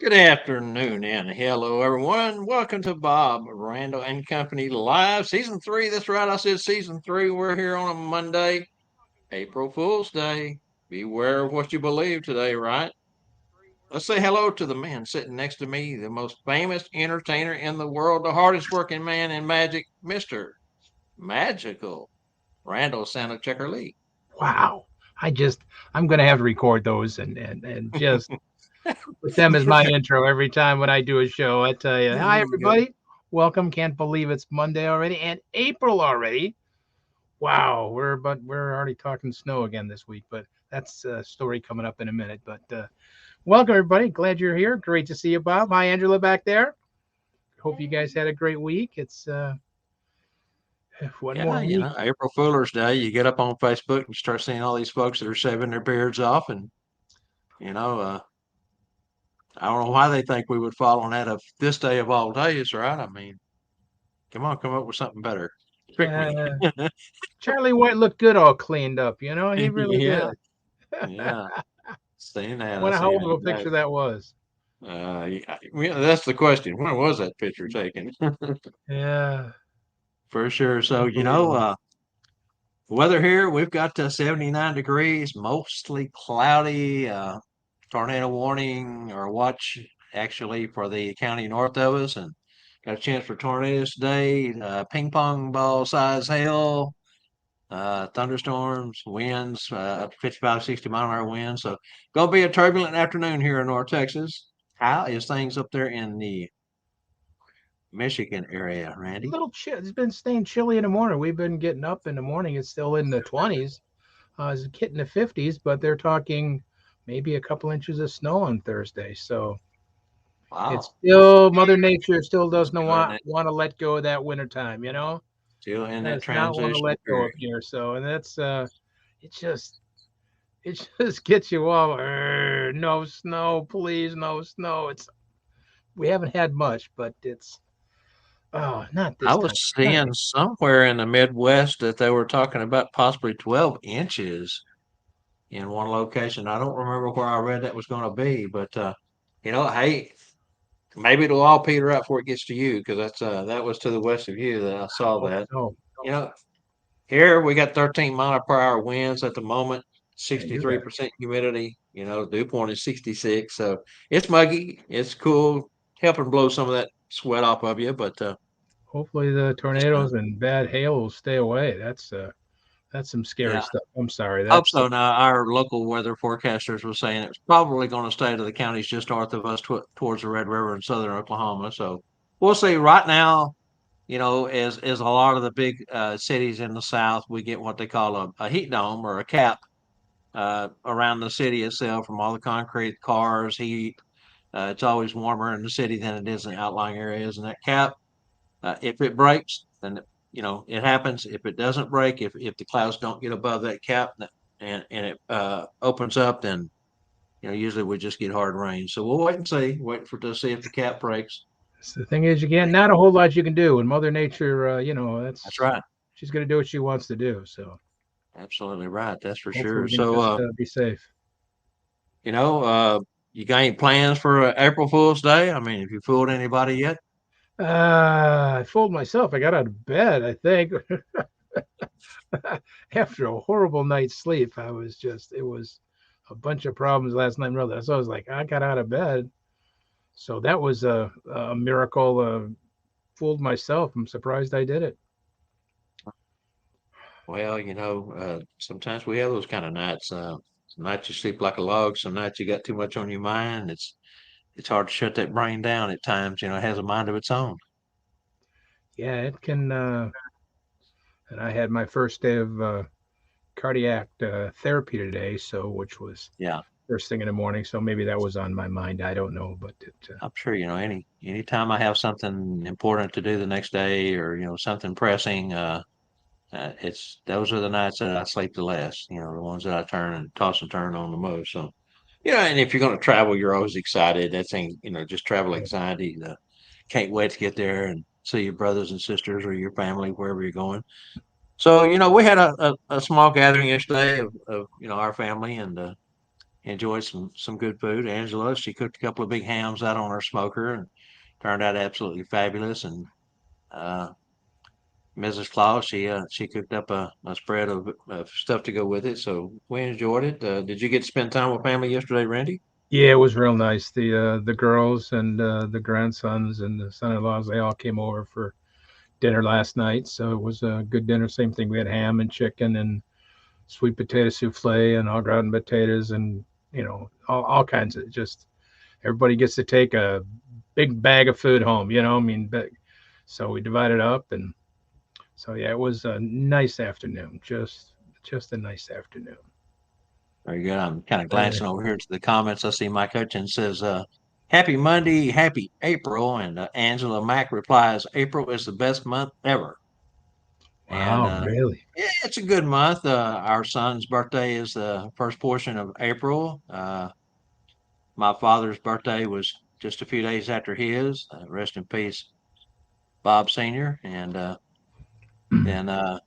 Good afternoon and hello, everyone. Welcome to Bob Randall and Company Live, Season 3. That's right, I said Season 3. We're here on a Monday, April Fool's Day. Beware of what you believe today, right? Let's say hello to the man sitting next to me, the most famous entertainer in the world, the hardest working man in magic, Mr. Magical Randall Santa Checker Lee. Wow. I'm gonna have to record those and just put them as my intro every time when I do a show. I tell you, hi everybody, welcome. Can't believe it's Monday already and April already. Wow, we're already talking snow again this week, but that's a story coming up in a minute. But welcome everybody. Glad you're here. Great to see you, Bob. Hi Angela back there. Hope you guys had a great week. It's one Yeah, more week. April Fool's Day, you get up on Facebook and start seeing all these folks that are shaving their beards off and, you know, uh, I don't know why they think we would fall on that of this day of all days, right? I mean, come on, come up with something better. Trick me. Uh, Charlie White looked good all cleaned up. He really Yeah, did. yeah. Seen I that. I wonder how seen old of that a back. picture that was. Yeah, that's the question. When was that picture taken? Yeah, For sure. So, unbelievable. weather here, we've got 79 degrees, mostly cloudy, tornado warning or watch actually for the county north of us, and got a chance for tornadoes today, ping pong ball size hail, thunderstorms, winds, up to 55, 60-mile-an-hour winds. So, going to be a turbulent afternoon here in North Texas. How is things up there in the Michigan area, A Randy? little chill. It's been staying chilly in the morning. We've been getting up in the morning. It's still in the 20s. It's getting the 50s, but they're talking maybe a couple inches of snow on Thursday. So it's Wow. still Mother Nature still doesn't Still in want to let go of that winter time. that Does not want to transitional let go period. up here. So and that's it just it just gets you all no snow, please, no snow. It's we haven't had much, but it's oh, not I this was time. seeing somewhere in the Midwest that they were talking about possibly 12 inches in one location. I don't remember where I read that was going to be, but hey, maybe it'll all peter out before it gets to you because that was to the west of you that I I saw hope that. so. You know, here we got 13-mile-per-hour winds at the moment, Yeah, you got 63% humidity. Dew point is 66, so it's muggy, it's cool, helping blow some of that sweat off of you, but hopefully the just tornadoes and bad hail will stay away. That's some scary yeah. stuff. I'm sorry. Hope That's so. Now, our local weather forecasters were saying it's probably going to stay to the counties just north of us towards the Red River in southern Oklahoma. So we'll see. Right now, as a lot of the big cities in the South, we get what they call a heat dome or a cap around the city itself from all the concrete, cars, heat. It's always warmer in the city than it is in outlying areas. And that cap, if it breaks, then it happens. If it doesn't break, if the clouds don't get above that cap and it opens up, then usually we just get hard rain. So we'll wait and see. Wait for to see if the cap breaks. the thing is, you can't not a whole lot you can do. And Mother Nature, That's that's right. she's gonna do what she wants to do. So Absolutely right. That's for hopefully sure. we can So, just be safe. you know, uh, you got any plans for April Fool's Day? I mean, have you fooled anybody yet? I fooled myself. I got out of bed. I think after a horrible night's sleep, it was a bunch of problems last night. Brother. So I was like, I got out of bed. So that was a miracle. Fooled myself. I'm surprised I did it. Well, sometimes we have those kind of nights. Some nights you sleep like a log. Some nights you got too much on your mind. It's hard to shut that brain down at times. It has a mind of its own. Yeah, it can. And I had my first day of cardiac therapy today, so which was Yeah, first thing in the morning. So maybe that was on my mind. I don't know, but I'm sure. Anytime I have something important to do the next day, or something pressing, it's those are the nights that I sleep the less. The ones that I turn and toss and turn on the most. So, and if you're going to travel, you're always excited. That's just travel anxiety. Can't wait to get there and see your brothers and sisters or your family wherever you're going. So, we had a small gathering yesterday of our family, and enjoyed some good food. Angela, she cooked a couple of big hams out on her smoker and turned out absolutely fabulous. And uh, Mrs. Claus, she cooked up a spread of stuff to go with it, so we enjoyed it. Did you get to spend time with family yesterday, Randy? Yeah, it was real nice. The girls and the grandsons and the son-in-laws, they all came over for dinner last night. So it was a good dinner. Same thing. We had ham and chicken and sweet potato souffle and au gratin potatoes and all kinds of just everybody gets to take a big bag of food home. I mean, so we divided up and so yeah, it was a nice afternoon. Just a nice afternoon. Very good. I'm kind of Uh, glancing over here to the comments. I see Mike Hutchins says, "Happy Monday, happy April," and Angela Mack replies, "April is the best month ever." And wow, really? yeah, it's a good month. Our son's birthday is the first portion of April. My father's birthday was just a few days after his. Rest in peace, Bob Senior. And then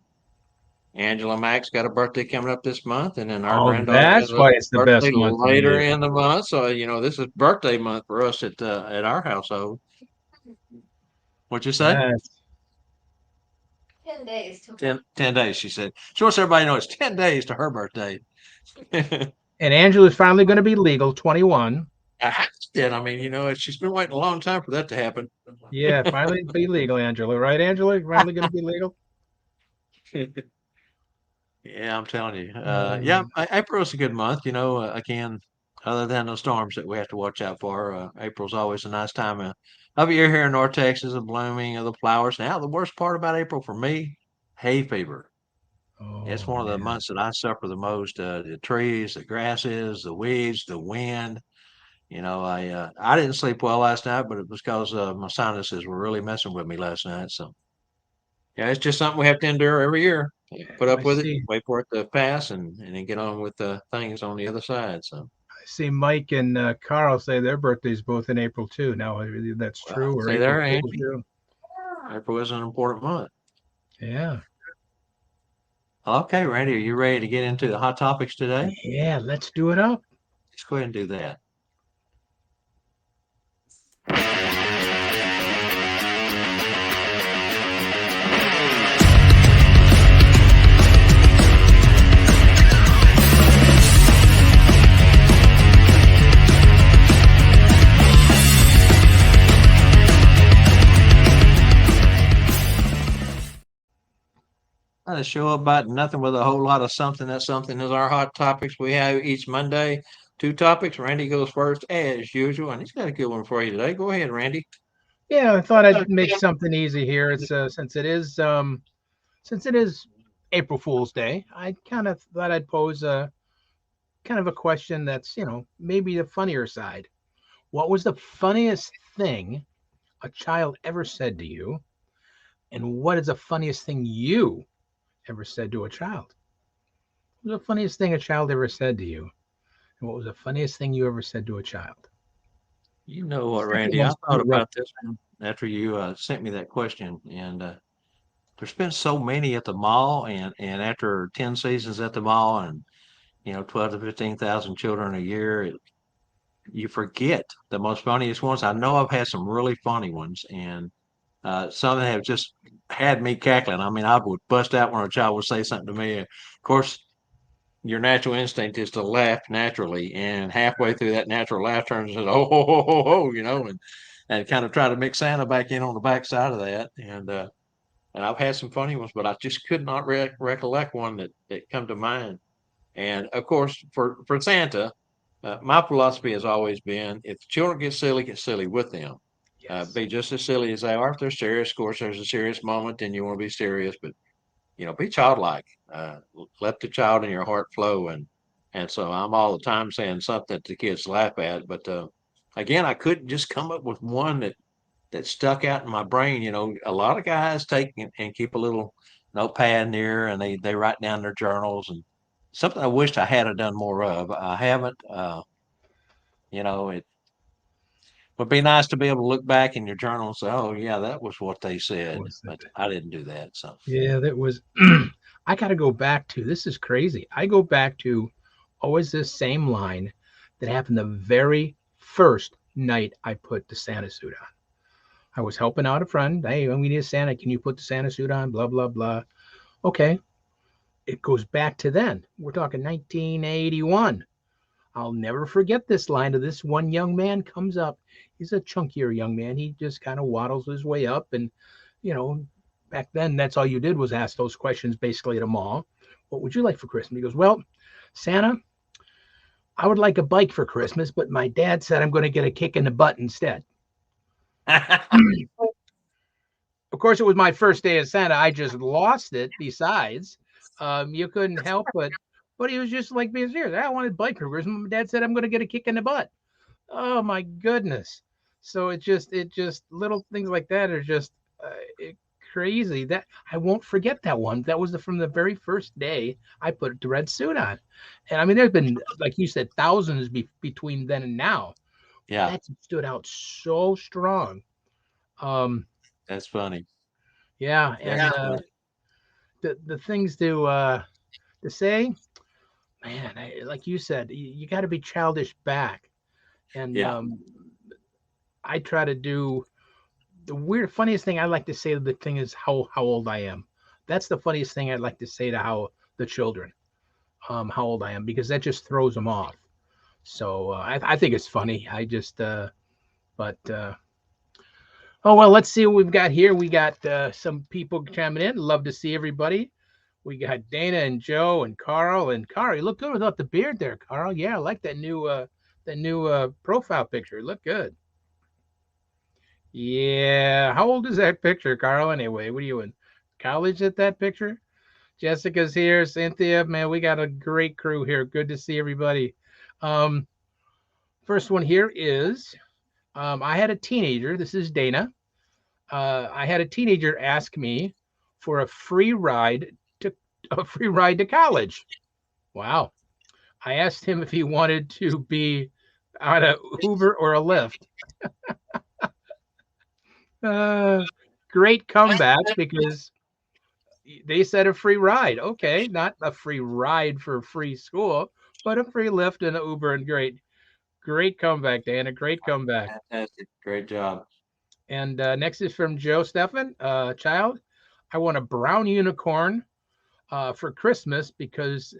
Angela Mack's got a birthday coming up this month, and then our Oh, granddaughter has that's a why it's the birthday best month of the later year. in the month. So this is birthday month for us at our household. What'd you say? That's 10 days, she said. She wants everybody to know it's 10 days to her birthday. and Angela's finally going to be legal, 21. I did. I mean, she's been waiting a long time for that to happen. Yeah, finally be legal, Angela. Right, Angela? Finally going to be legal. Yeah, I'm telling you. Yeah, Um, April's a good month. Again, other than the storms that we have to watch out for, April's always a nice time of year here in North Texas, the blooming of the flowers. Now, the worst part about April for me, hay fever. It's oh one of the yeah. months that I suffer the most. The trees, the grasses, the weeds, the wind. I didn't sleep well last night, but it was because my sinuses were really messing with me last night. So yeah, it's just something we have to endure every year. Put I up with it, see. wait for it to pass, and then get on with the things on the other side. So, I see Mike and Carl say their birthdays both in April too. Now, that's well, true, or say April there, Fool's Angie. too. April is an important month. Yeah. Okay, Randy, are you ready to get into the hot topics today? Yeah, let's do it up. Let's go ahead and do that. The show about nothing with a whole lot of something. That something is our hot topics we have each Monday. Two topics. Randy goes first as usual, and he's got a good one for you today. Go ahead, Randy. Yeah, I thought I'd make something easy here. It's since it is April Fool's Day, I kind of thought I'd pose a kind of a question that's, maybe the funnier side. What was the funniest thing a child ever said to you? And what is the funniest thing you ever said to a child? What was the funniest thing a child ever said to you? And what was the funniest thing you ever said to a child? You know what, Second Randy? I one's thought pretty rough. about this one after you sent me that question, and there's been so many at the mall, and after 10 seasons at the mall, and 12 to 15,000 children a year, you forget the most funniest ones. I know I've had some really funny ones, and some that have just had me cackling. I mean, I would bust out when a child would say something to me. Of course, your natural instinct is to laugh naturally, and halfway through that natural laugh turns into oh ho ho ho ho, and kind of try to mix Santa back in on the backside of that. And I've had some funny ones, but I just could not recollect one that come to mind. And of course, for Santa, my philosophy has always been: if the children get silly with them. Yes. Be just as silly as they are. If they're serious, of course, there's a serious moment, then you want to be serious. But be childlike. Let the child in your heart flow, and so I'm all the time saying something that the kids laugh at. But again, I couldn't just come up with one that stuck out in my brain. A lot of guys take and keep a little notepad near, and they write down their journals, and something I wished I had done more of. I haven't. It would be nice to be able to look back in your journal and say, "Oh, yeah, that was what they said," Was but it? I didn't do that. So Yeah, that was. I got to go back to this is crazy. I go back to always this same line. that happened the very first night I put the Santa suit on. I was helping out a friend. Hey, we need a Santa. Can you put the Santa suit on? Blah, blah, blah. Okay. It goes back to then. We're talking 1981. I'll never forget this line of this one young man comes up. He's a chunkier young man. He just kind of waddles his way up. And, you know, back then, that's all you did was ask those questions basically at a mall. What would you like for Christmas? He goes, well, Santa, I would like a bike for Christmas, but my dad said I'm going to get a kick in the butt instead. Of course, it was my first day as Santa. I just lost it. Besides, you couldn't help but he was just like being serious. I wanted bike for Christmas. My dad said I'm going to get a kick in the butt. Oh my goodness! So it just little things like that are just crazy. That I won't forget that one. That was from the very first day I put the red suit on, and I mean there's been like you said thousands between then and now. Yeah, That stood out so strong. Um, that's funny. yeah, That's and funny. the things to say, man, like you said, you got to be childish back, and Yeah. I try to do the weird funniest thing I like to say to the thing is how old I am. That's the funniest thing I'd like to say to how the children how old I am because that just throws them off. So I think it's funny. I just but oh well, let's see what we've got here. We got some people chiming in. Love to see everybody. We got Dana and Joe and Carl. And Carl, you look good without the beard there, Carl. Yeah, I like that new profile picture. Look good. Yeah. How old is that picture, Carl? Anyway, what are you in college at that picture? Jessica's here. Cynthia, man, we got a great crew here. Good to see everybody. Um, First one here is I had a teenager. This is Dana. I had a teenager ask me for to a free ride to college. Wow. I asked him if he wanted to be on a Uber or a Lyft. Uh, Great comeback because they said a free ride. Okay, not a free ride for free school, but a free Lyft and an Uber. And great comeback, Dan. A great comeback. Fantastic. Great job. And next is from Joe Stefan. Child, I want a brown unicorn for Christmas because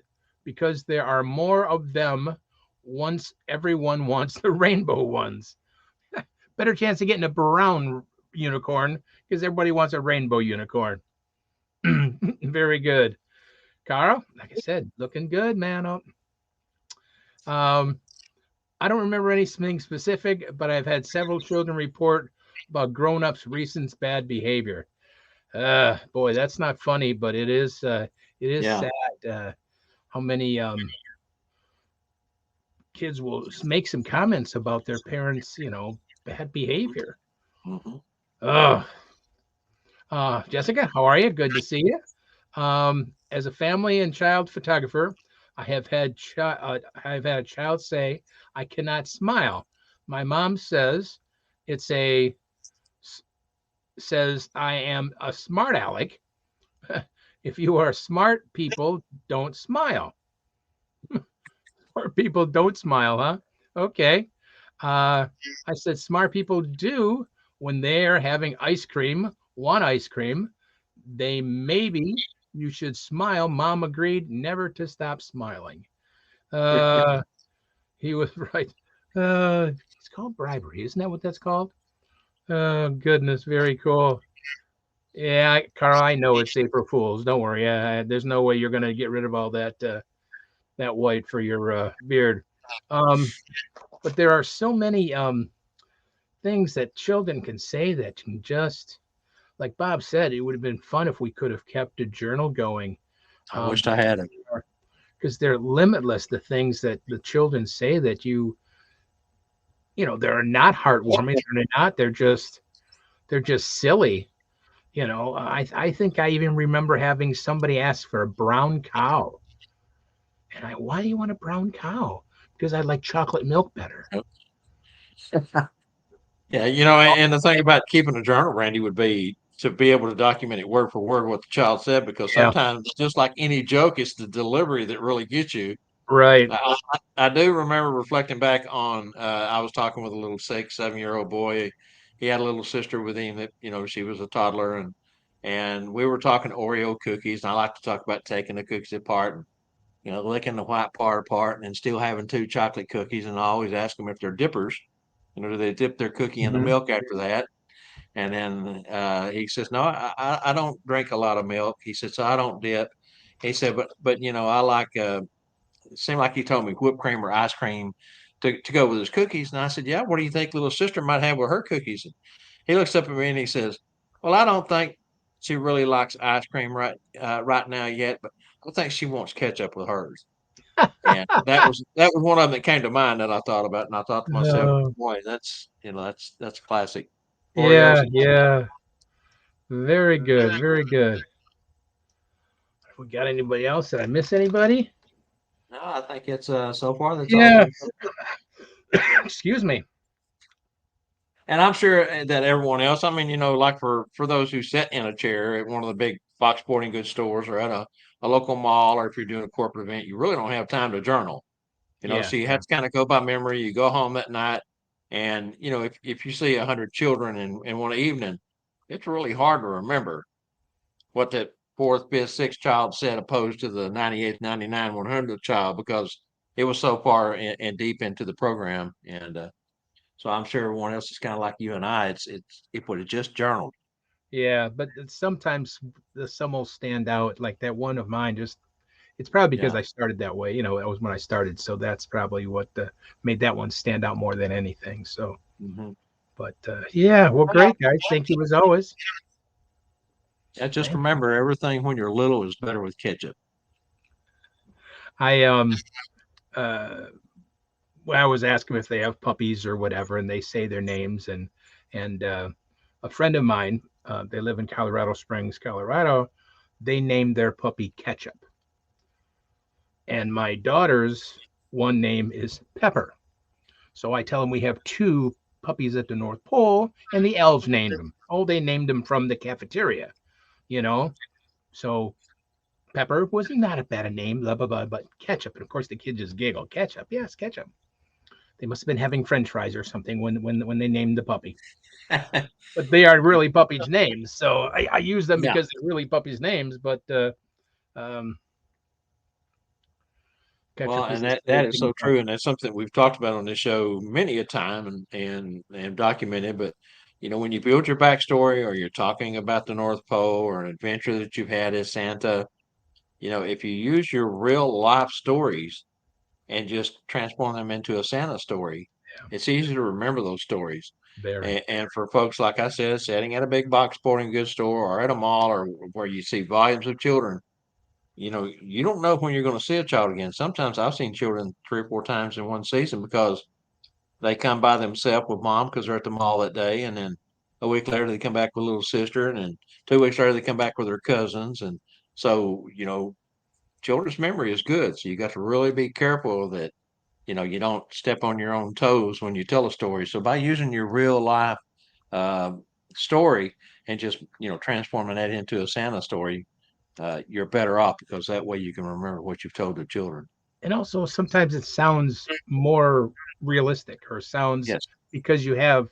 there are more of them once everyone wants the rainbow ones. Better chance of getting a brown unicorn because everybody wants a rainbow unicorn. Very good. Carl, like I said, looking good, man. Um, I don't remember anything specific, but I've had several children report about grown-ups' recent bad behavior. Boy, that's not funny, but it is Yeah. sad how many kids will make some comments about their parents, bad behavior. Hmm. Oh, Jessica, how are you? Good to see you. As a family and child photographer, I've had a child say, "I cannot smile." My mom says it's a says I am a smart aleck. If you are smart, people don't smile. Or people don't smile, huh? Okay. Uh, I said smart people do when they're having ice cream, want ice cream. They maybe you should smile. Mom agreed never to stop smiling. Uh, he was right. It's called bribery, isn't that what that's called? Oh goodness, very cool. Yeah, Carl, I know it's April Fools. Don't worry. There's no way you're gonna get rid of all that white for your beard. Um, but there are so many things that children can say that can just, like Bob said, it would have been fun if we could have kept a journal going. I wished I had it. Because they're limitless, the things that the children say that they're not heartwarming. They're not. They're just silly. I think I even remember having somebody ask for a brown cow. And why do you want a brown cow? Because I like chocolate milk better. Yeah, and the thing about keeping a journal, Randy, would be to be able to document it word for word what the child said, because Yeah. sometimes, just like any joke, it's the delivery that really gets you. Right. I do remember reflecting back on. I was talking with a little 6, 7 year old boy. He had a little sister with him that she was a toddler, and we were talking Oreo cookies. And I like to talk about taking the cookies apart and licking the white part apart, and then still having two chocolate cookies. And I always ask them if they're dippers. Do they dip their cookie in the Hmm. milk after that? And then he says, "No, I don't drink a lot of milk." He said, "So I don't dip." He said, "But I like." It seemed like he told me whipped cream or ice cream to go with his cookies. And I said, "Yeah, what do you think little sister might have with her cookies?" And he looks up at me and he says, "Well, I don't think she really likes ice cream right now yet, but I think she wants ketchup with hers." And that was one of them that came to mind that I thought about, and I thought to myself, Uh, "Boy, that's classic Oreos yeah, and ketchup." yeah. Very good. Very good. We got anybody else? Did I miss anybody? No, I think it's so far that's all Yeah. we've covered. Excuse me. And I'm sure that everyone else, I mean, like for those who sit in a chair at one of the big box sporting goods stores or at a local mall, or if you're doing a corporate event, you really don't have time to journal. Yeah, So you yeah. have to kind of go by memory. You go home that night, and if you see 100 children in one evening, it's really hard to remember what that fourth, fifth, sixth child said opposed to the 98th, 99, 100th child, because it was so far and deep into the program. And so I'm sure everyone else is kind of like you and I. It would have just journaled. Yeah, but sometimes some will stand out. Like that one of mine, just it's probably because Yeah. I started that way. That was when I started, so that's probably what made that one stand out more than anything. So, Hmm. but yeah, well, great guys. Thank you as always. Yeah, just Thank you. remember, everything when you're little is better with ketchup. I uh when I was asking if they have puppies or whatever, and they say their names, and a friend of mine, they live in Colorado Springs, Colorado. They named their puppy Ketchup, and my daughter's one name is Pepper. So I tell them we have two puppies at the North Pole, and the elves named them. Oh, they named them from the cafeteria, you know. So Pepper was not a bad a name, blah blah blah, but Ketchup, and of course the kids just giggle. Ketchup, yes, Ketchup. They must have been having French fries or something when they named the puppy. But they are really puppies' names, so I use them Yeah. because they're really puppies' names. But um, Well, Ketchup is and a that silly is thing so to true, and that's something we've talked about on this show many a time and documented. But when you build your backstory, or you're talking about the North Pole, or an adventure that you've had as Santa, if you use your real life stories and just transform them into a Santa story, yeah, it's easy to remember those stories. very. And for folks, like I said, sitting at a big box sporting goods store or at a mall, or where you see volumes of children, you don't know when you're going to see a child again. Sometimes I've seen children 3 or 4 times in one season, because they come by themselves with mom because they're at the mall that day, and then a week later they come back with a little sister, and then 2 weeks later they come back with their cousins, and so children's memory is good. So you got to really be careful that you don't step on your own toes when you tell a story. So by using your real life uh, story and just transforming that into a Santa story, you're better off, because that way you can remember what you've told the children. And also sometimes it sounds more realistic, or sounds Yes, because you have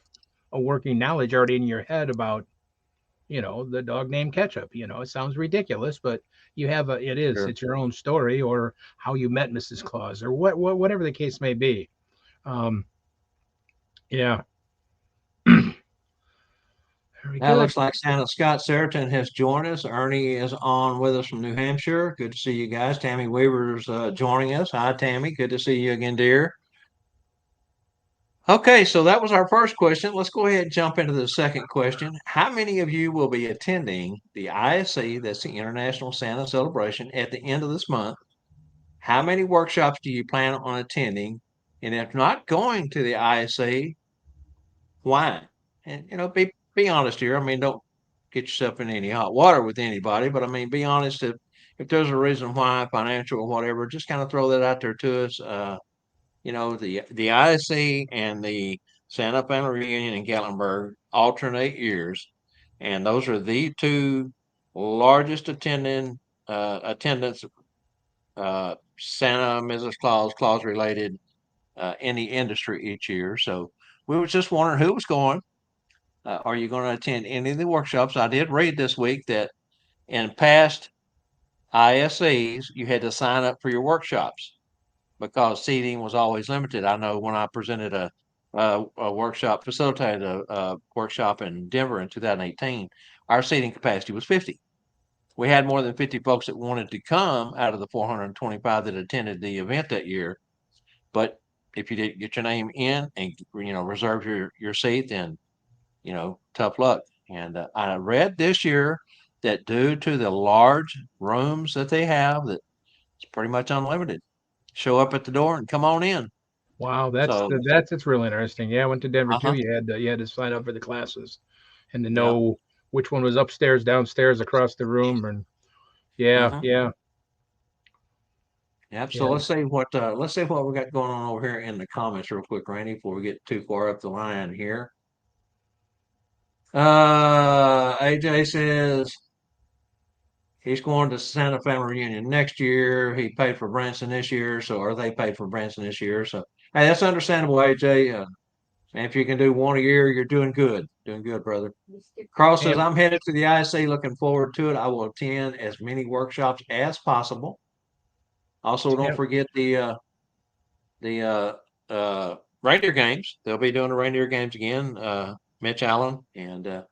a working knowledge already in your head about the dog named Ketchup. It sounds ridiculous, but you have sure. it's your own story, or how you met Mrs. Claus, or whatever the case may be. um yeah. Very Now it good. looks like Santa Scott Seriton has joined us. Ernie is on with us from New Hampshire. Good to see you guys. Tammy Weaver's joining us. Hi, Tammy. Good to see you again, dear. Okay, so that was our first question. Let's go ahead and jump into the second question. How many of you will be attending the ISC, that's the International Santa Celebration, at the end of this month? How many workshops do you plan on attending? And if not going to the ISC, why? And be honest here. I mean, don't get yourself in any hot water with anybody, but I mean, be honest. If there's a reason why, financial or whatever, just kind of throw that out there to us. The ISC and the Santa Family Reunion in Gatlinburg alternate years, and those are the two largest attendance Santa, Mrs. Claus related in the industry each year. So we were just wondering who was going. Are you going to attend any of the workshops? I did read this week that in past ISEs, you had to sign up for your workshops because seating was always limited. I know when I presented a workshop, facilitated a workshop in Denver in 2018, our seating capacity was 50. We had more than 50 folks that wanted to come out of the 425 that attended the event that year. But if you didn't get your name in and reserve your seat, then tough luck. And I read this year that due to the large rooms that they have, that it's pretty much unlimited. Show up at the door and come on in. Wow, So, that's real interesting. Yeah, I went to Denver too. uh-huh, You had to sign up for the classes and to yeah, know which one was upstairs, downstairs, across the room, and yeah, hmm yeah, yeah. So yeah. let's see what we got going on over here in the comments real quick, Randy, before we get too far up the line here. AJ says he's going to Santa Family Reunion next year. He paid for Branson this year, or they paid for Branson this year. So, hey, that's understandable, AJ. And if you can do one a year, you're doing good. Doing good, brother. Carl says, Tam, I'm headed to the IC, looking forward to it. I will attend as many workshops as possible. Also, don't Tam, forget the reindeer games. They'll be doing the reindeer games again. Mitch Allen and going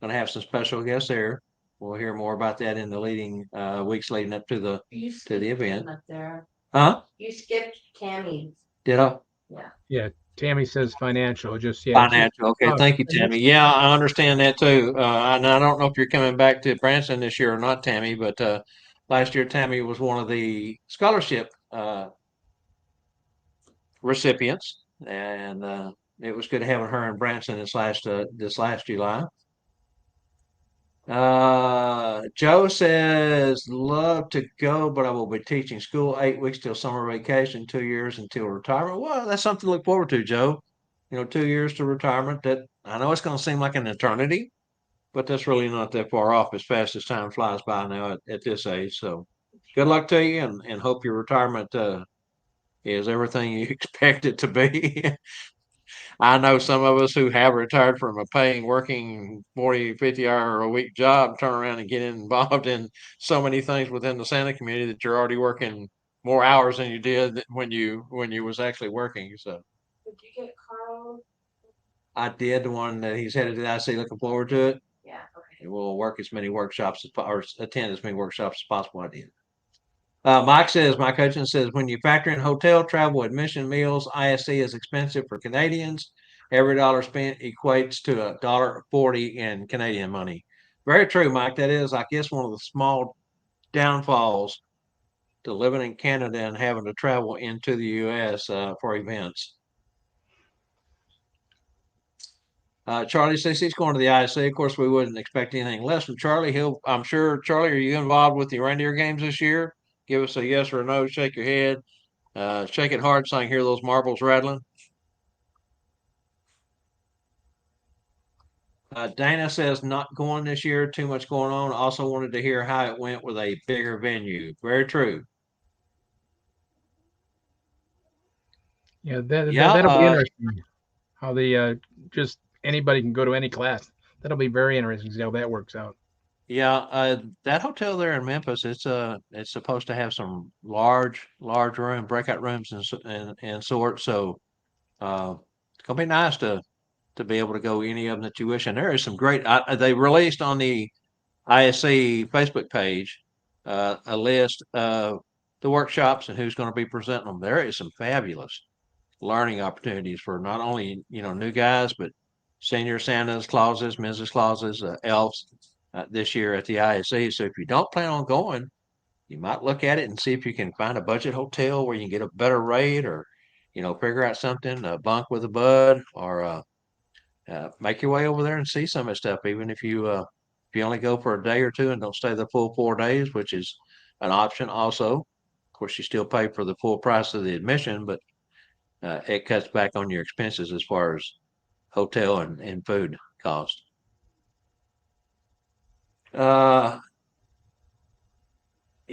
to have some special guests there. We'll hear more about that in the leading weeks leading up to the event. Up there. Huh? You skipped Tammy. Did I? Yeah. yeah. Tammy says financial. Just yeah, just Financial. Okay. Thank you, Tammy. Yeah, I understand that too. And I don't know if you're coming back to Branson this year or not, Tammy, but last year Tammy was one of the scholarship recipients, and it was good having her in Branson this last July. Joe says, love to go, but I will be teaching school 8 weeks till summer vacation, 2 years until retirement. Well, that's something to look forward to, Joe. 2 years to retirement. That I know it's going to seem like an eternity, but that's really not that far off as fast as time flies by now at this age. So good luck to you and hope your retirement is everything you expect it to be. I know some of us who have retired from a paying, working 40, 50 hour a week job turn around and get involved in so many things within the Santa community that you're already working more hours than you did when you was actually working. So did you get Carl? I did, the one that he's headed to the IC, looking forward to it. Yeah, okay. We'll work as many workshops or attend as many workshops as possible. I did. Mike Hutchins says, when you factor in hotel, travel, admission, meals, ISC is expensive for Canadians. Every dollar spent equates to $1.40 in Canadian money. Very true, Mike. That is, I guess, one of the small downfalls to living in Canada and having to travel into the U.S. For events. Charlie says he's going to the ISC. Of course, we wouldn't expect anything less from Charlie. I'm sure, Charlie, are you involved with the reindeer games this year? Give us a yes or a no. Shake your head. Shake it hard so I can hear those marbles rattling. Dana says not going this year. Too much going on. Also wanted to hear how it went with a bigger venue. Very true. yeah. That, Yeah. that that'll be interesting. How the just anybody can go to any class. That'll be very interesting to see how that works out. Yeah. That hotel there in Memphis, it's supposed to have some large room, breakout rooms and sorts. So it's gonna be nice to be able to go any of them that you wish. And there is some great. They released on the ISC Facebook page a list of the workshops and who's going to be presenting them. There is some fabulous learning opportunities for not only new guys but senior Santas, Clauses, Mrs. Clauses, elves this year at the ISC. So if you don't plan on going, you might look at it and see if you can find a budget hotel where you can get a better rate, or figure out something, bunk with a bud, or make your way over there and see some of that stuff. Even if you only go for a day or two and don't stay the full 4 days, which is an option also. Of course, you still pay for the full price of the admission, but it cuts back on your expenses as far as hotel and food cost. Uh,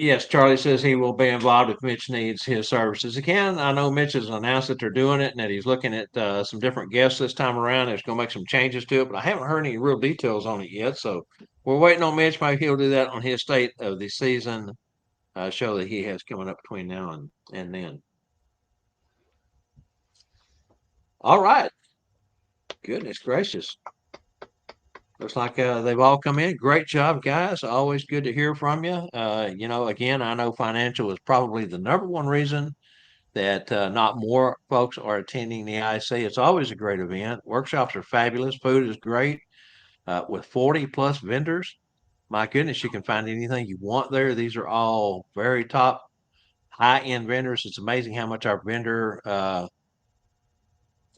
Yes, Charlie says he will be involved if Mitch needs his services again. I know Mitch has announced that they're doing it and that he's looking at some different guests this time around. There's going to make some changes to it, but I haven't heard any real details on it yet. So we're waiting on Mitch. Maybe he'll do that on his state of the season show that he has coming up between now and then. All right. Goodness gracious. Looks like they've all come in. Great job, guys. Always good to hear from you. Again, I know financial is probably the number one reason that not more folks are attending the IC. It's always a great event. Workshops are fabulous. Food is great with 40 plus vendors. My goodness, you can find anything you want there. These are all very top high end vendors. It's amazing how much our vendor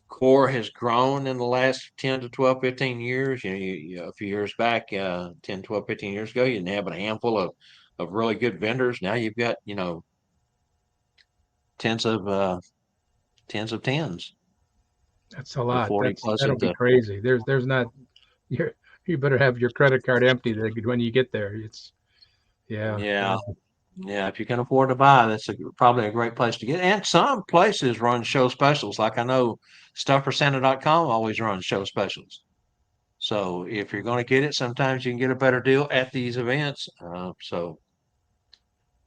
core has grown in the last 10 to 12, 15 years. A few years back, 10, 12, 15 years ago, you didn't have a handful of really good vendors. Now you've got, tens of tens of tens. That's a With lot. 40 That's plus that'll at be the crazy. There's not you better have your credit card empty when you get there. It's yeah. yeah. Yeah, if you can afford to buy, that's probably a great place to get. And some places run show specials. Like I know StuffForSanta.com always runs show specials. So if you're going to get it, sometimes you can get a better deal at these events. So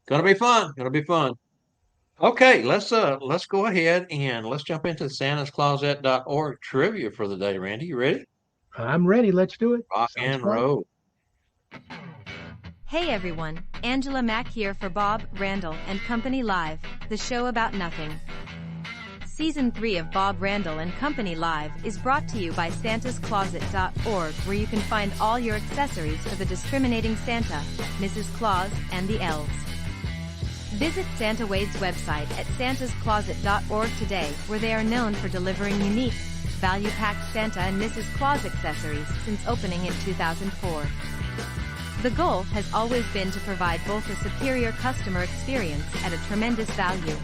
gonna be fun. Gonna be fun. Okay, let's go ahead and let's jump into SantasCloset.org trivia for the day. Randy, you ready? I'm ready. Let's do it. Rock Sounds and fun. roll. Hey everyone, Angela Mack here for Bob, Randall, and Company Live, the show about nothing. Season 3 of Bob Randall and Company Live is brought to you by santascloset.org, where you can find all your accessories for the discriminating Santa, Mrs. Claus, and the elves. Visit Santa Wade's website at santascloset.org today, where they are known for delivering unique, value-packed Santa and Mrs. Claus accessories since opening in 2004. The goal has always been to provide both a superior customer experience at a tremendous value.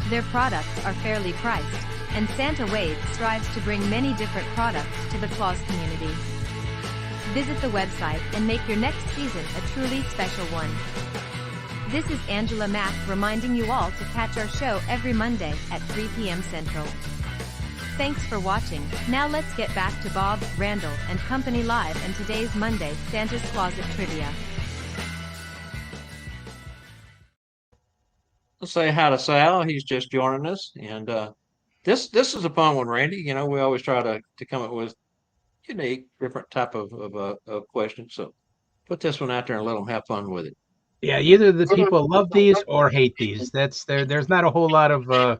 Their products are fairly priced, and Santa Wade strives to bring many different products to the Claus community. Visit the website and make your next season a truly special one. This is Angela Mack reminding you all to catch our show every Monday at 3 p.m. Central. Thanks for watching. Now let's get back to Bob, Randall, and Company Live and today's Monday Santa's Closet Trivia. Let's say hi to Sal. He's just joining us, and this is a fun one, Randy. We always try to come up with unique, different type of questions. So put this one out there and let them have fun with it. Yeah, either the people love these or hate these. That's there. There's not a whole lot of uh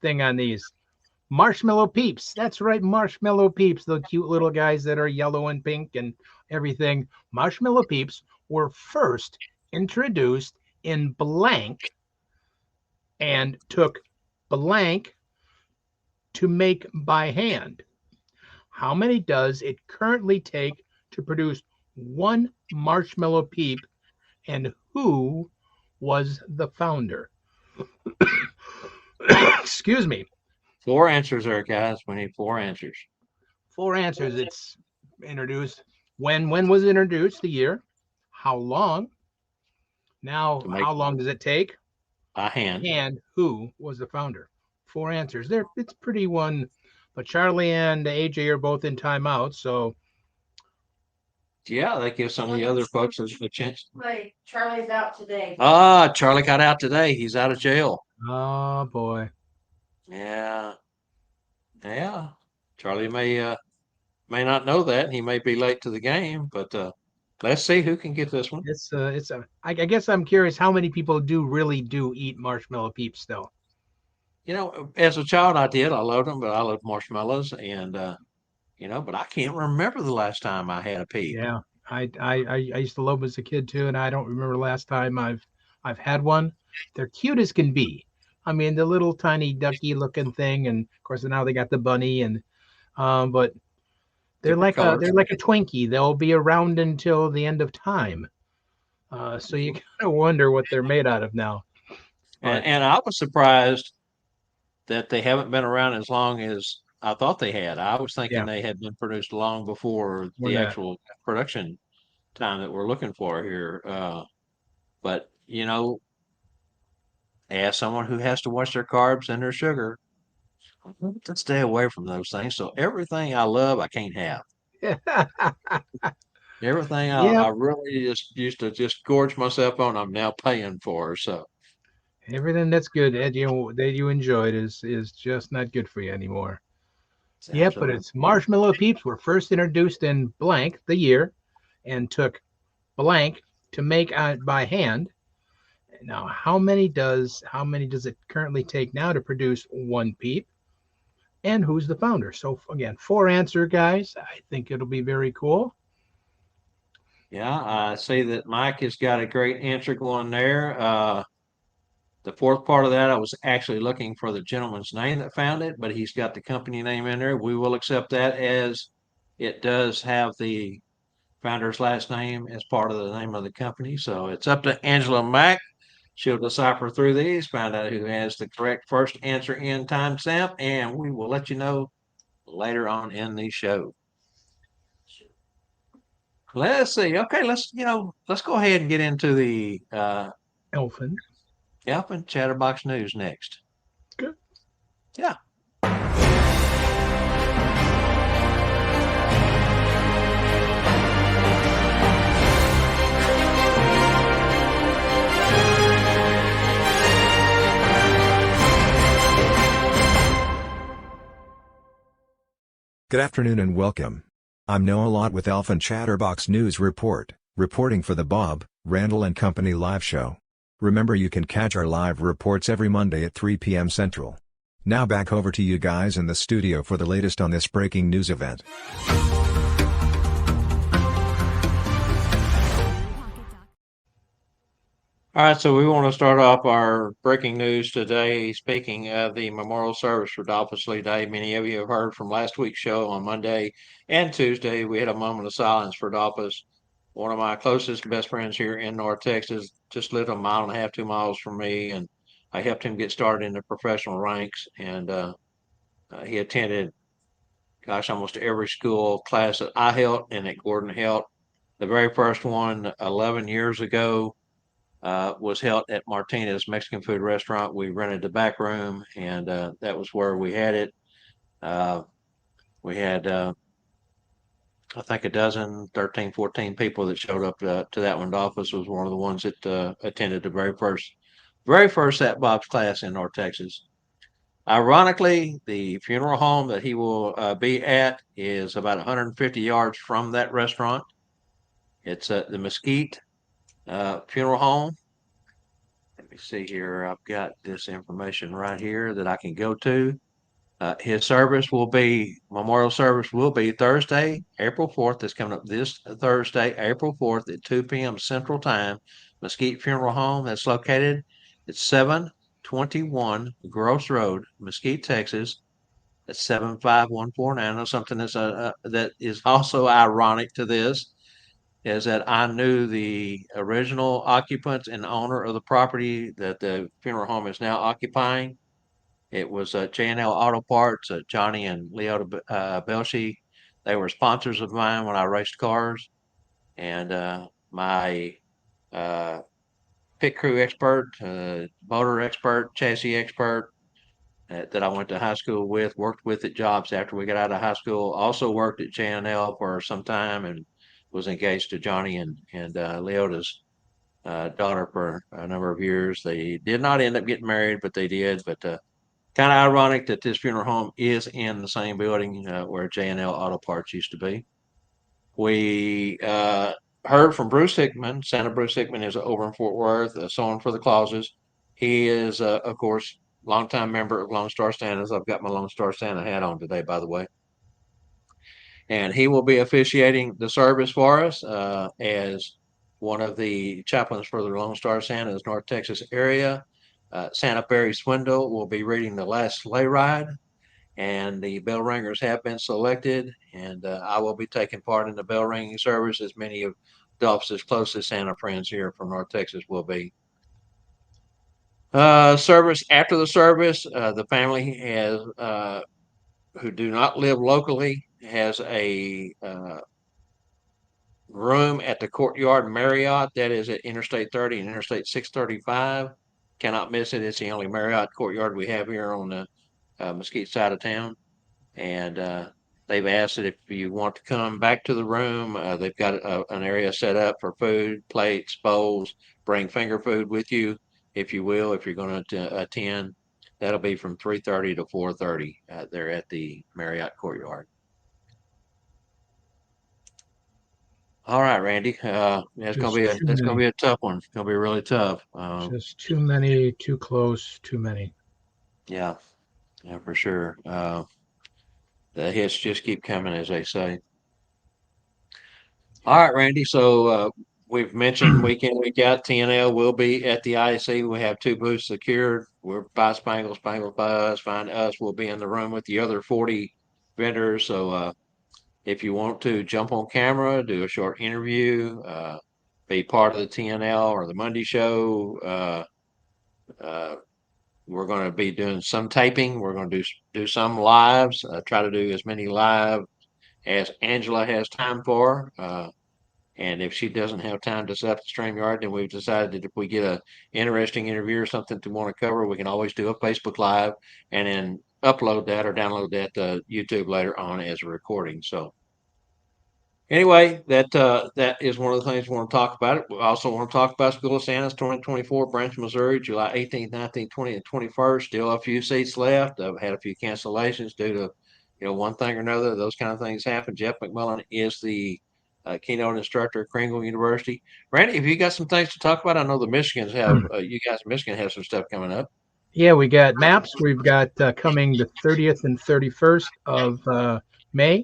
thing on these. Marshmallow Peeps. That's right, Marshmallow Peeps, the cute little guys that are yellow and pink and everything. Marshmallow Peeps were first introduced in blank and took blank to make by hand. How many does it currently take to produce one marshmallow peep, and who was the founder? Excuse me. 4 answers there, guys. We need 4 answers. 4 answers. It's introduced. When was it introduced? The year? How long? Now, To make how long does it take? by hand. And who was the founder? 4 answers. There, it's pretty one. But Charlie and AJ are both in timeout, so Yeah, that gives some of the other folks a chance. Wait, Charlie's out today. Ah, Charlie got out today. He's out of jail. oh boy. Yeah, yeah. Charlie may not know that. He may be late to the game, but let's see who can get this one. It's a. I guess I'm curious how many people really do eat marshmallow peeps still. As a child, I did. I loved them, but I loved marshmallows, and but I can't remember the last time I had a peep. Yeah, I used to love them as a kid too, and I don't remember the last time I've had one. They're cute as can be. I mean, the little tiny ducky looking thing, and of course now they got the bunny, and but Different colors. they're like a Twinkie. They'll be around until the end of time. So you kind of wonder what they're made out of now. And I was surprised that they haven't been around as long as I thought they had. I was thinking Yeah. they had been produced long before More the that. actual production time that we're looking for here. But, as someone who has to watch their carbs and their sugar, to stay away from those things. So everything I love, I can't have. Everything I Yep. really just used to just gorge myself on, I'm now paying for. So Everything that's good that you enjoyed is just not good for you anymore. it's Yep, but absolutely it's marshmallow peeps were first introduced in blank the year and took blank to make by hand. Now, how many does it currently take now to produce one peep? And who's the founder? So again, four answer guys. I think it'll be very cool. yeah. I see that Mike has got a great answer going there. The fourth part of that, I was actually looking for the gentleman's name that found it, but he's got the company name in there. We will accept that as it does have the founder's last name as part of the name of the company. So it's up to Angela Mack. She'll decipher through these, find out who has the correct first answer in timestamp, and we will let you know later on in the show. Let's see. Okay, let's go ahead and get into the Elfin. Elfin Chatterbox News next. Good. Yeah. Good afternoon and welcome. I'm Noah Lott with Elfin Chatterbox News Report, reporting for the Bob, Randyl and Company live show. Remember you can catch our live reports every Monday at 3 p.m. Central. Now back over to you guys in the studio for the latest on this breaking news event. All right, so we want to start off our breaking news today. Speaking of the memorial service for Dolphus Lee Day, many of you have heard from last week's show on Monday and Tuesday. We had a moment of silence for Dolphus, one of my closest and best friends here in North Texas. Just lived a mile and a half, 2 miles from me, and I helped him get started in the professional ranks. And he attended, gosh, almost every school class that I held and that Gordon held. The very first one 11 years ago was held at Martinez Mexican food restaurant. We rented the back room, and that was where we had it. We had, I think, 13, 14 people that showed up to that one. Dolphus was one of the ones that attended the very first At Bob's class in North Texas. Ironically, the funeral home that he will be at is about 150 yards from that restaurant. It's the Mesquite Funeral Home. Let me see here. I've got this information right here that I can go to. His memorial service will be Thursday, April 4th. That's coming up this Thursday, April 4th at 2 p.m. Central Time. Mesquite Funeral Home that's located at 721 Gross Road, Mesquite, Texas. That's 75149. I know something that is also ironic to this is that I knew the original occupants and owner of the property that the funeral home is now occupying. It was J&L Auto Parts, Johnny and Leota Belshi. They were sponsors of mine when I raced cars. And my uh, pit crew expert, motor expert, chassis expert that I went to high school with, worked with at jobs after we got out of high school, also worked at J&L for some time and was engaged to Johnny and Leota's daughter for a number of years. They did not end up getting married, but they did. But kind of ironic that this funeral home is in the same building where J&L Auto Parts used to be. We heard from Bruce Hickman. Santa Bruce Hickman is over in Fort Worth, sewing for the clauses. He is, of course, longtime member of Lone Star Santas. I've got my Lone Star Santa hat on today, by the way. And he will be officiating the service for us as one of the chaplains for the Lone Star Santas North Texas area. Santa Barry Swindle will be reading the last sleigh ride, and the bell ringers have been selected, and I will be taking part in the bell ringing service, as many of Dolph's closest Santa friends here from North Texas will be. Service after the service, the family has who do not live locally has a room at the Courtyard Marriott. That is at Interstate 30 and Interstate 635. Cannot miss it. It's the only Marriott Courtyard we have here on the Mesquite side of town. And they've asked that if you want to come back to the room, they've got an area set up for food, plates, bowls. Bring finger food with you, if you will, if you're going to attend. That'll be from 3:30 to 4:30 there at the Marriott Courtyard. All right, Randy. It's gonna be a tough one. It's gonna be really tough. Just too many, too close, too many. Yeah, yeah, for sure. The hits just keep coming, as they say. All right, Randy. So we've mentioned week in, week out, TNL will be at the IC. We have 2 booths secured. We're by Spangles, Spangles by us. Find us. We'll be in the room with the other 40 vendors. So if you want to jump on camera, do a short interview, be part of the TNL or the Monday show, we're going to be doing some taping. We're going to do some lives. Try to do as many live as Angela has time for. And if she doesn't have time to set up the StreamYard, then we've decided that if we get a interesting interview or something to want to cover, we can always do a Facebook Live and then upload that or download that to YouTube later on as a recording. So anyway, that is one of the things we want to talk about. We also want to talk about School of Santa's 2024, Branch, Missouri, July 18th, 19th, 20th, and 21st. Still a few seats left. I've had a few cancellations due to one thing or another. Those kind of things happen. Jeff McMillan is the keynote instructor at Kringle University. Randy, have you got some things to talk about? I know the Michigans have. You guys in Michigan have some stuff coming up. Yeah, we got maps. We've got coming the 30th and 31st of May.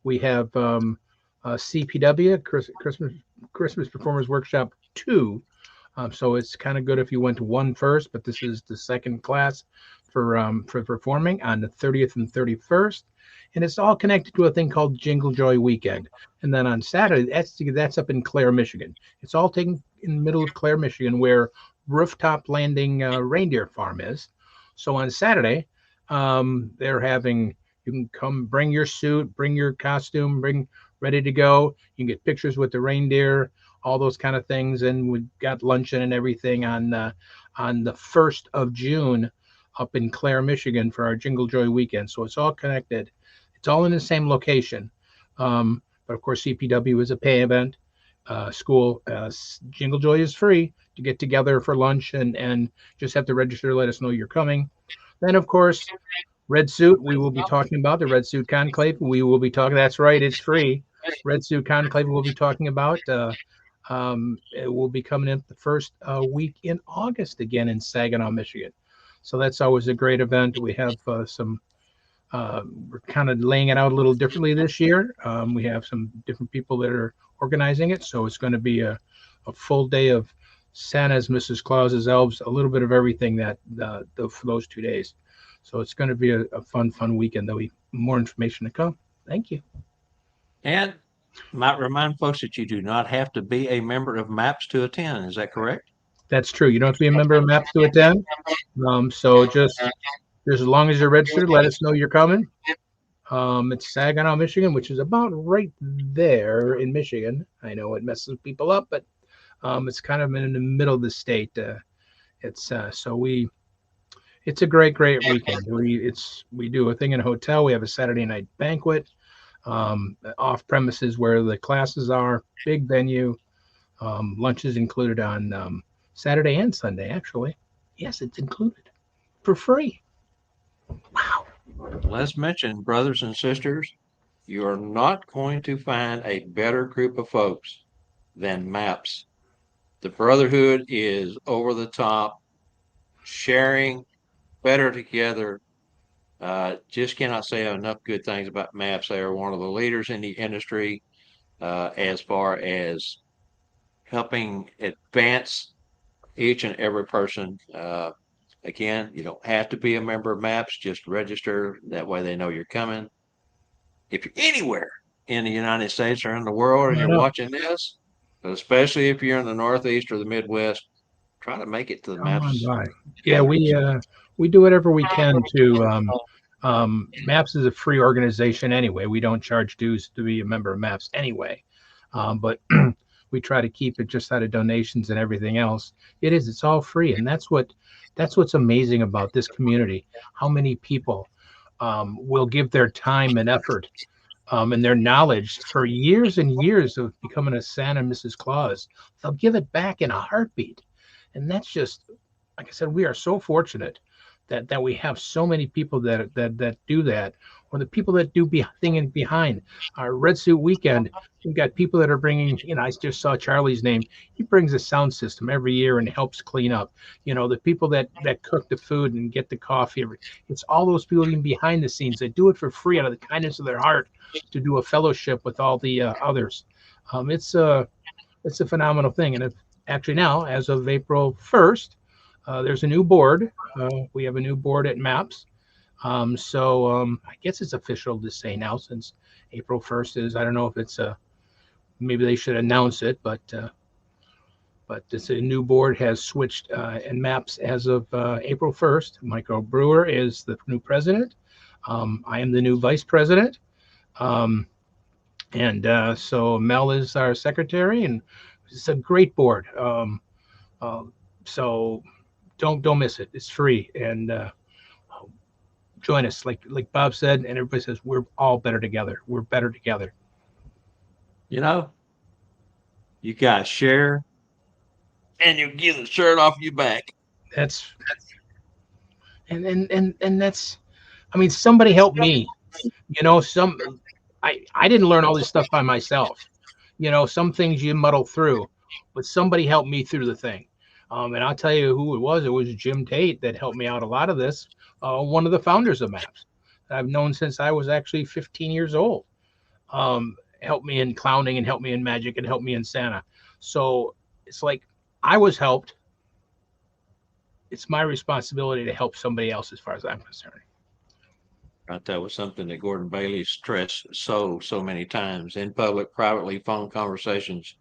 We have CPW, Christmas Performers Workshop 2. So it's kind of good if you went to one first, but this is the second class for performing on the 30th and 31st. And it's all connected to a thing called Jingle Joy Weekend. And then on Saturday, that's up in Clare, Michigan. It's all taken in the middle of Clare, Michigan, where Rooftop Landing Reindeer Farm is. So on Saturday, they're having, you can come bring your suit, bring your costume, bring ready to go. You can get pictures with the reindeer, all those kind of things. And we got luncheon and everything on the 1st of June up in Clare, Michigan for our Jingle Joy Weekend. So it's all connected. It's all in the same location. But of course, CPW is a pay event. School Jingle Joy is free to get together for lunch and just have to register, let us know you're coming. Then of course, Red Suit, we will be talking about the Red Suit Conclave. We will be talking, that's right, it's free. Red Suit Conclave we'll be talking about. It will be coming in the first week in August again in Saginaw, Michigan. So that's always a great event. We have we're kind of laying it out a little differently this year. We have some different people that are organizing it. So it's going to be a full day of Santa's, Mrs. Claus's, elves, a little bit of everything for those 2 days. So it's going to be a fun weekend. There'll be more information to come. Thank you. And might remind folks that you do not have to be a member of MAPS to attend. Is that correct? That's true. You don't have to be a member of MAPS to attend. So just as long as you're registered, let us know you're coming. It's Saginaw, Michigan, which is about right there in Michigan. I know it messes people up, but it's kind of in the middle of the state. It's a great weekend. We do a thing in a hotel. We have a Saturday night banquet, off premises where the classes are. Big venue. Lunch is included on Saturday and Sunday. Actually, yes, it's included for free. Wow. Let's mention, brothers and sisters, you are not going to find a better group of folks than MAPS. The brotherhood is over the top, sharing, better together. Just cannot say enough good things about MAPS. They are one of the leaders in the industry as far as helping advance each and every person. Again, you don't have to be a member of MAPS, just register. That way they know you're coming. If you're anywhere in the United States or in the world and you're watching this, but especially if you're in the Northeast or the Midwest, try to make it to the MAPS. Yeah, we do whatever we can to. MAPS is a free organization anyway. We don't charge dues to be a member of MAPS anyway. But we try to keep it just out of donations and everything else. It's all free, and that's what's amazing about this community. How many people will give their time and effort and their knowledge for years and years of becoming a Santa and Mrs. Claus. They'll give it back in a heartbeat, and that's just like I said. We are so fortunate that we have so many people that do that, or the people that do thing behind our Red Suit Weekend. We've got people that are bringing. I just saw Charlie's name. He brings a sound system every year and helps clean up. The people that cook the food and get the coffee. It's all those people even behind the scenes that do it for free out of the kindness of their heart to do a fellowship with all the others. It's a phenomenal thing, and actually now, as of April 1st, there's a new board. We have a new board at Maps. So I guess it's official to say now, since April 1st is. I don't know if it's maybe they should announce it, but this new board has switched and Maps as of April 1st. Michael Brewer is the new president. I am the new vice president. And so Mel is our secretary, and it's a great board. So don't miss it. It's free, and join us. Like Bob said, and everybody says, we're all better together. We're better together. You guys share, and you give the shirt off your back. That's and that's. I mean, somebody helped me. Some I didn't learn all this stuff by myself. Some things you muddle through, but somebody helped me through the thing. And I'll tell you who it was. It was Jim Tate that helped me out a lot of this. One of the founders of Maps that I've known since I was actually 15 years old. Helped me in clowning and helped me in magic and helped me in Santa. So it's like I was helped. It's my responsibility to help somebody else as far as I'm concerned. Right, that was something that Gordon Bailey stressed so many times in public, privately, phone conversations.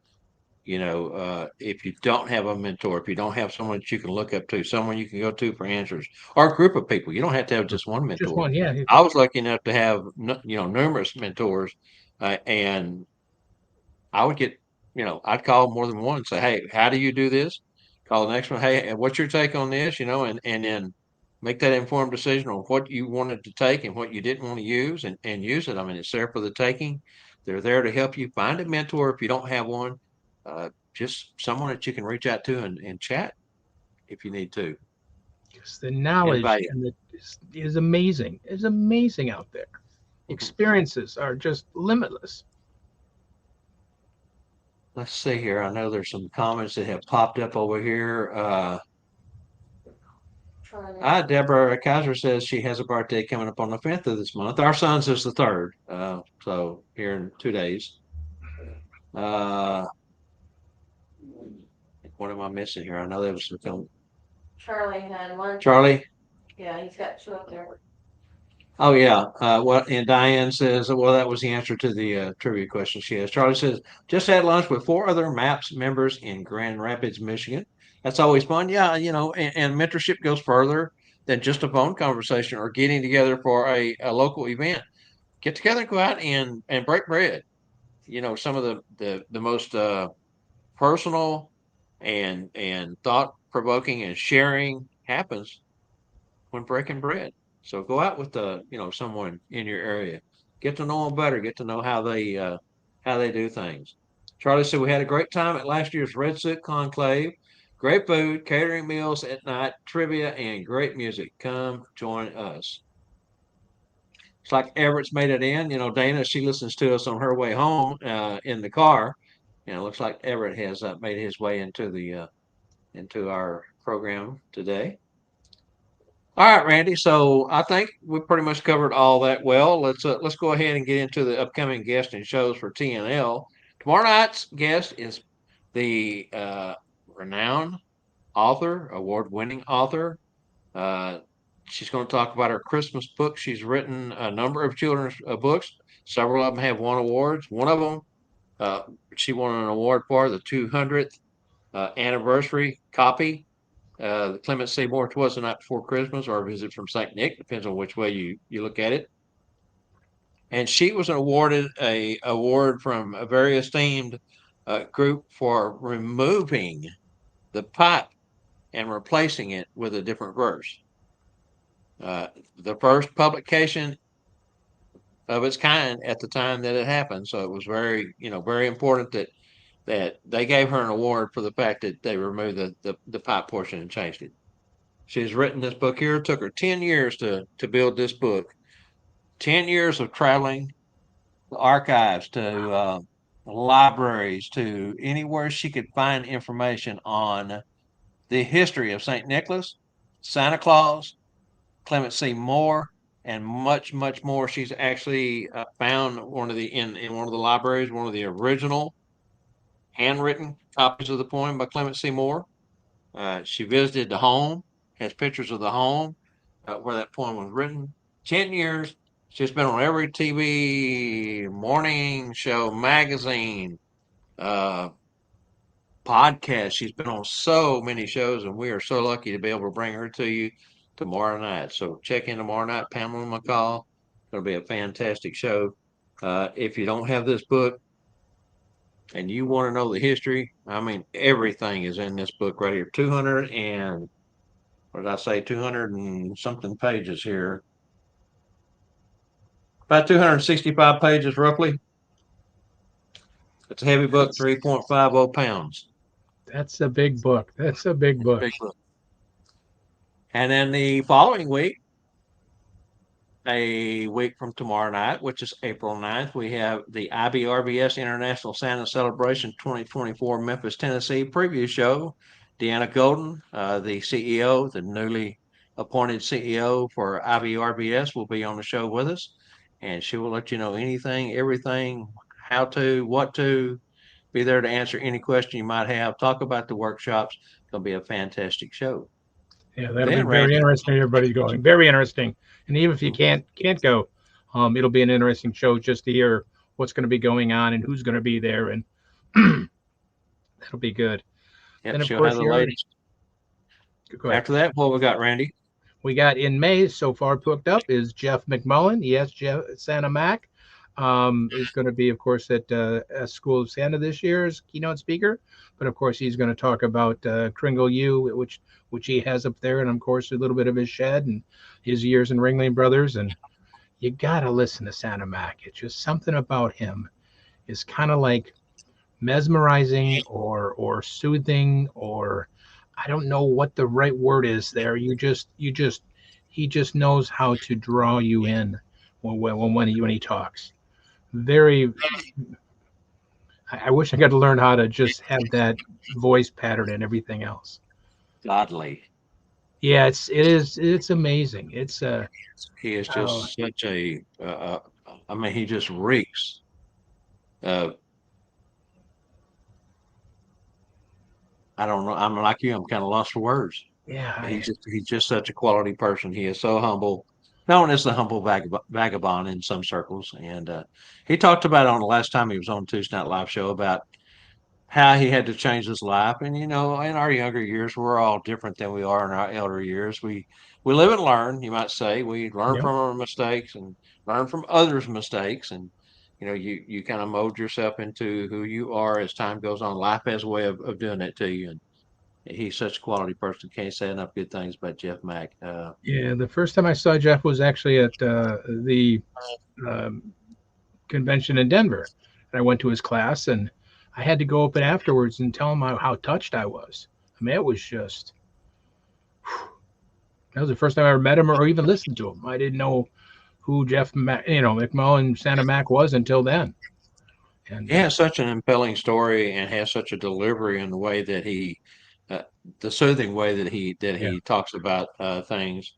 If you don't have a mentor, if you don't have someone that you can look up to, someone you can go to for answers, or a group of people, you don't have to have just one Just mentor. one, yeah. I was lucky enough to have numerous mentors, and I would get, I'd call more than one and say, "Hey, how do you do this?" Call the next one, "Hey, what's your take on this?" And then make that informed decision on what you wanted to take and what you didn't want to use, and use it. I mean, it's there for the taking. They're there to help you find a mentor if you don't have one. Just someone that you can reach out to and chat if you need to. Because the knowledge Invite. and is amazing. It's amazing out there. Experiences are just limitless. Let's see here. I know there's some comments that have popped up over here. Deborah Kaiser says she has a birthday coming up on the 5th of this month. Our son's is the 3rd. So here in 2 days. What am I missing here? I know there was some film. Charlie had one. Charlie? Yeah, he's got two up there. Oh yeah. And Diane says, well, that was the answer to the trivia question she has. Charlie says, just had lunch with 4 other MAPS members in Grand Rapids, Michigan. That's always fun. Yeah, and mentorship goes further than just a phone conversation or getting together for a local event. Get together, go out and break bread. Some of the most personal and thought provoking and sharing happens when breaking bread. So go out with someone in your area, get to know them better, get to know how they do things. Charlie said we had a great time at last year's Red Suit Conclave. Great food, catering meals at night, trivia, and great music. Come join us. It's like Everett's made it in. Dana, she listens to us on her way home in the car. Looks like Everett has made his way into our program today. All right, Randy. So I think we pretty much covered all that well. Let's go ahead and get into the upcoming guests and shows for TNL. Tomorrow night's guest is the renowned author, award-winning author. Uh, she's going to talk about her Christmas book. She's written a number of children's books. Several of them have won awards. One of them she won an award for the 200th anniversary copy. The Clement Seymour Was the Night Before Christmas or Visit from St. Nick, depends on which way you look at it. and she was awarded a award from a very esteemed group for removing the pipe and replacing it with a different verse. The first publication of its kind at the time that it happened, so it was very, very important that they gave her an award for the fact that they removed the pipe portion and changed it. She's written this book here. It took her 10 years to build this book. 10 years of traveling to archives, to libraries, to anywhere she could find information on the history of St. Nicholas, Santa Claus, Clement C. Moore, and much, much more. She's actually found one of the in one of the libraries, one of the original handwritten copies of the poem by Clement C. Moore. She visited the home, has pictures of the home where that poem was written. 10 years. She's been on every TV, morning show, magazine, uh, podcast. She's been on so many shows, and we are so lucky to be able to bring her to you tomorrow night. So check in tomorrow night, Pamela McCall. It'll be a fantastic show. If you don't have this book and you want to know the history, I mean, everything is in this book right here. 200 and what did I say? 200 and something pages here. About 265 pages roughly. It's a heavy book, 3.50 pounds. That's a big book. That's a big book. Big book. And then the following week, a week from tomorrow night, which is April 9th, we have the IBRBS International Santa Celebration 2024 Memphis, Tennessee preview show. Deanna Golden, the CEO, the newly appointed CEO for IBRBS, will be on the show with us, and she will let you know anything, everything, how to, what to, be there to answer any question you might have, talk about the workshops. It'll be a fantastic show. Yeah, that'll be Then, very Randy, interesting. Everybody's going. Very interesting. And even if you mm-hmm. can't go, it'll be an interesting show just to hear what's going to be going on and who's going to be there, and that'll be good. Yep, Then of she'll have course the you already latest. go ahead. After that, what we got, Randy? We got in May so far booked up is Jeff McMullen. Yes, Jeff Santa Mac is going to be, of course, at School of Santa this year as keynote speaker. But of course, he's going to talk about Kringle U, which he has up there, and of course, a little bit of his shed and his years in Ringling Brothers. And you gotta listen to Santa Mac. It's just something about him is kind of like mesmerizing or soothing, or I don't know what the right word is there. He just knows how to draw you in when he talks. Very. I wish I got to learn how to just have that voice pattern and everything else. Godly. Yeah, it's amazing. It's He is oh just such a. I mean, he just reeks. Uh, I don't know. I'm like you. I'm kind of lost for words. yeah, He's just such a quality person. He is so humble, known as the humble vagabond in some circles. And he talked about on the last time he was on Tuesday Night Live show about how he had to change his life. And in our younger years, we're all different than we are in our elder years. We live and learn. You might say we learn yep. from our mistakes and learn from others' mistakes, and you kind of mold yourself into who you are as time goes on. Life has a way of doing that to you, and he's such a quality person. Can't say enough good things about Jeff Mack. Yeah, the first time I saw Jeff was actually at the um, convention in Denver. And I went to his class, and I had to go up and afterwards and tell him how touched I was. I mean, it was just that was the first time I ever met him or even listened to him. I didn't know who McMullen Santa Mac was until then. And He has such an impelling story and has such a delivery in the way that uh, the soothing way that yeah, he talks about things.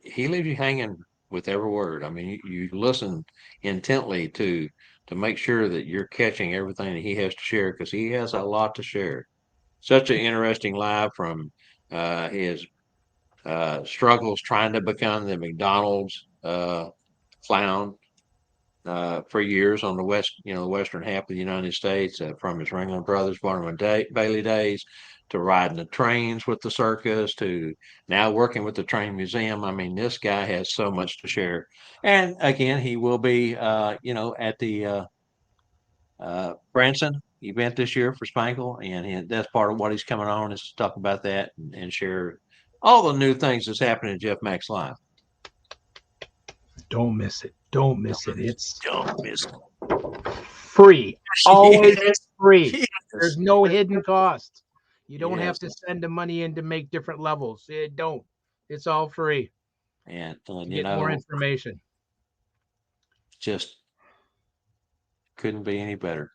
He leaves you hanging with every word. I mean, you listen intently to make sure that you're catching everything that he has to share because he has a lot to share. Such an interesting live from his struggles trying to become the McDonald's clown for years on the western half of the United States, from his Ringling Brothers, Barnum and Bailey days, to riding the trains with the circus, to now working with the train museum. I mean, this guy has so much to share. And again, he will be, at the Branson event this year for Spangle, and that's part of what he's coming on is to talk about that and share all the new things that's happening at Jeff Max Live. Don't miss it. Don't miss it. It's Don't miss it. free. Always free. Yes. There's no hidden cost. You don't have Yes. to send the money in to make different levels. Don't. It's all free. And Get more information. Just couldn't be any better.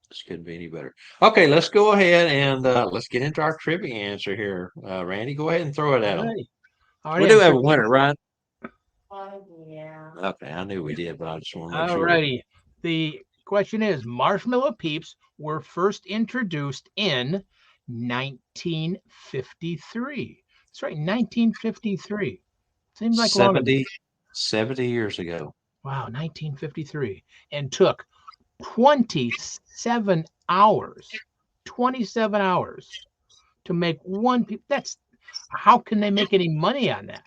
This couldn't be any better. Okay, let's go ahead and let's get into our trivia answer here. Randy, go ahead and throw it out. We do have a winner, right? Yeah. Okay, I knew we did, but I just want to make All sure. righty. The question is, Marshmallow Peeps were first introduced in 1953. That's right, 1953. Seems like 70 years ago. Wow, 1953. And took 27 hours. 27 hours to make one peep. How can they make any money on that?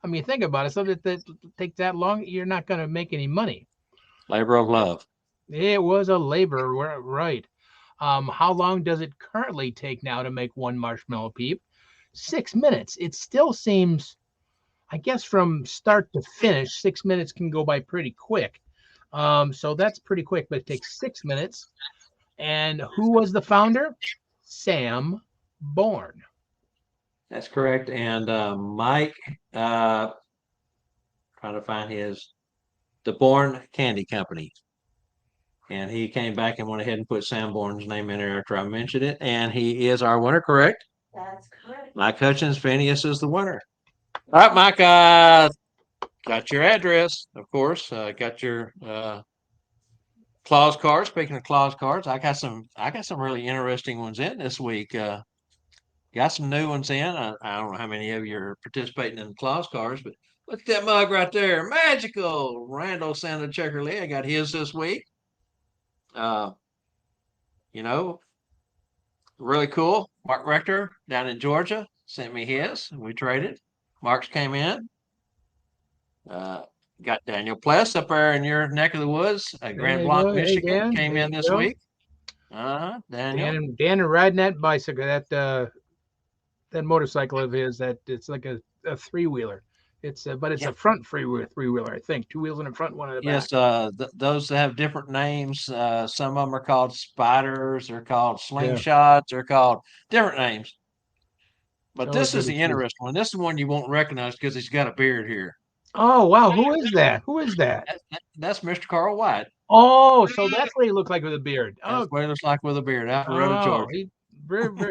I mean, think about it. Something that takes that long, you're not going to make any money. Labor of love. It was a labor, right? How long does it currently take now to make one marshmallow peep? 6 minutes. It still seems, I guess, from start to finish, 6 minutes can go by pretty quick. So that's pretty quick, but it takes 6 minutes. And who was the founder? Sam Bourne. That's correct. And Mike, trying to find the Bourne Candy Company. And he came back and went ahead and put Sam Bourne's name in there after I mentioned it. And he is our winner, correct? That's correct. Mike Hutchins, Phineas is the winner. All right, Mike, got your address, of course. Got your clause cards. Speaking of clause cards, I got some really interesting ones in this week. Got some new ones in. I don't know how many of you are participating in the clause cards, but look at that mug right there. Magical. Randall Santa Checker Lee. I got his this week. Really cool. Mark Rector down in Georgia sent me his. We traded. Mark's came in. Got Daniel Pless up there in your neck of the woods. Grand Blanc, Michigan, came in this week. Daniel. Dan riding that bicycle, that motorcycle of his, that it's like a three-wheeler. But it's a front three-wheeler, I think. 2 wheels in the front, one in the back. Yes, those have different names. Some of them are called spiders. They're called slingshots. They're called different names. But this is the interesting one. This is one you won't recognize because he's got a beard here. Oh, wow. Who is that? That's Mr. Carl White. Oh, so that's what he looked like with a beard. That's what he looks like with a beard out in the road of Georgia.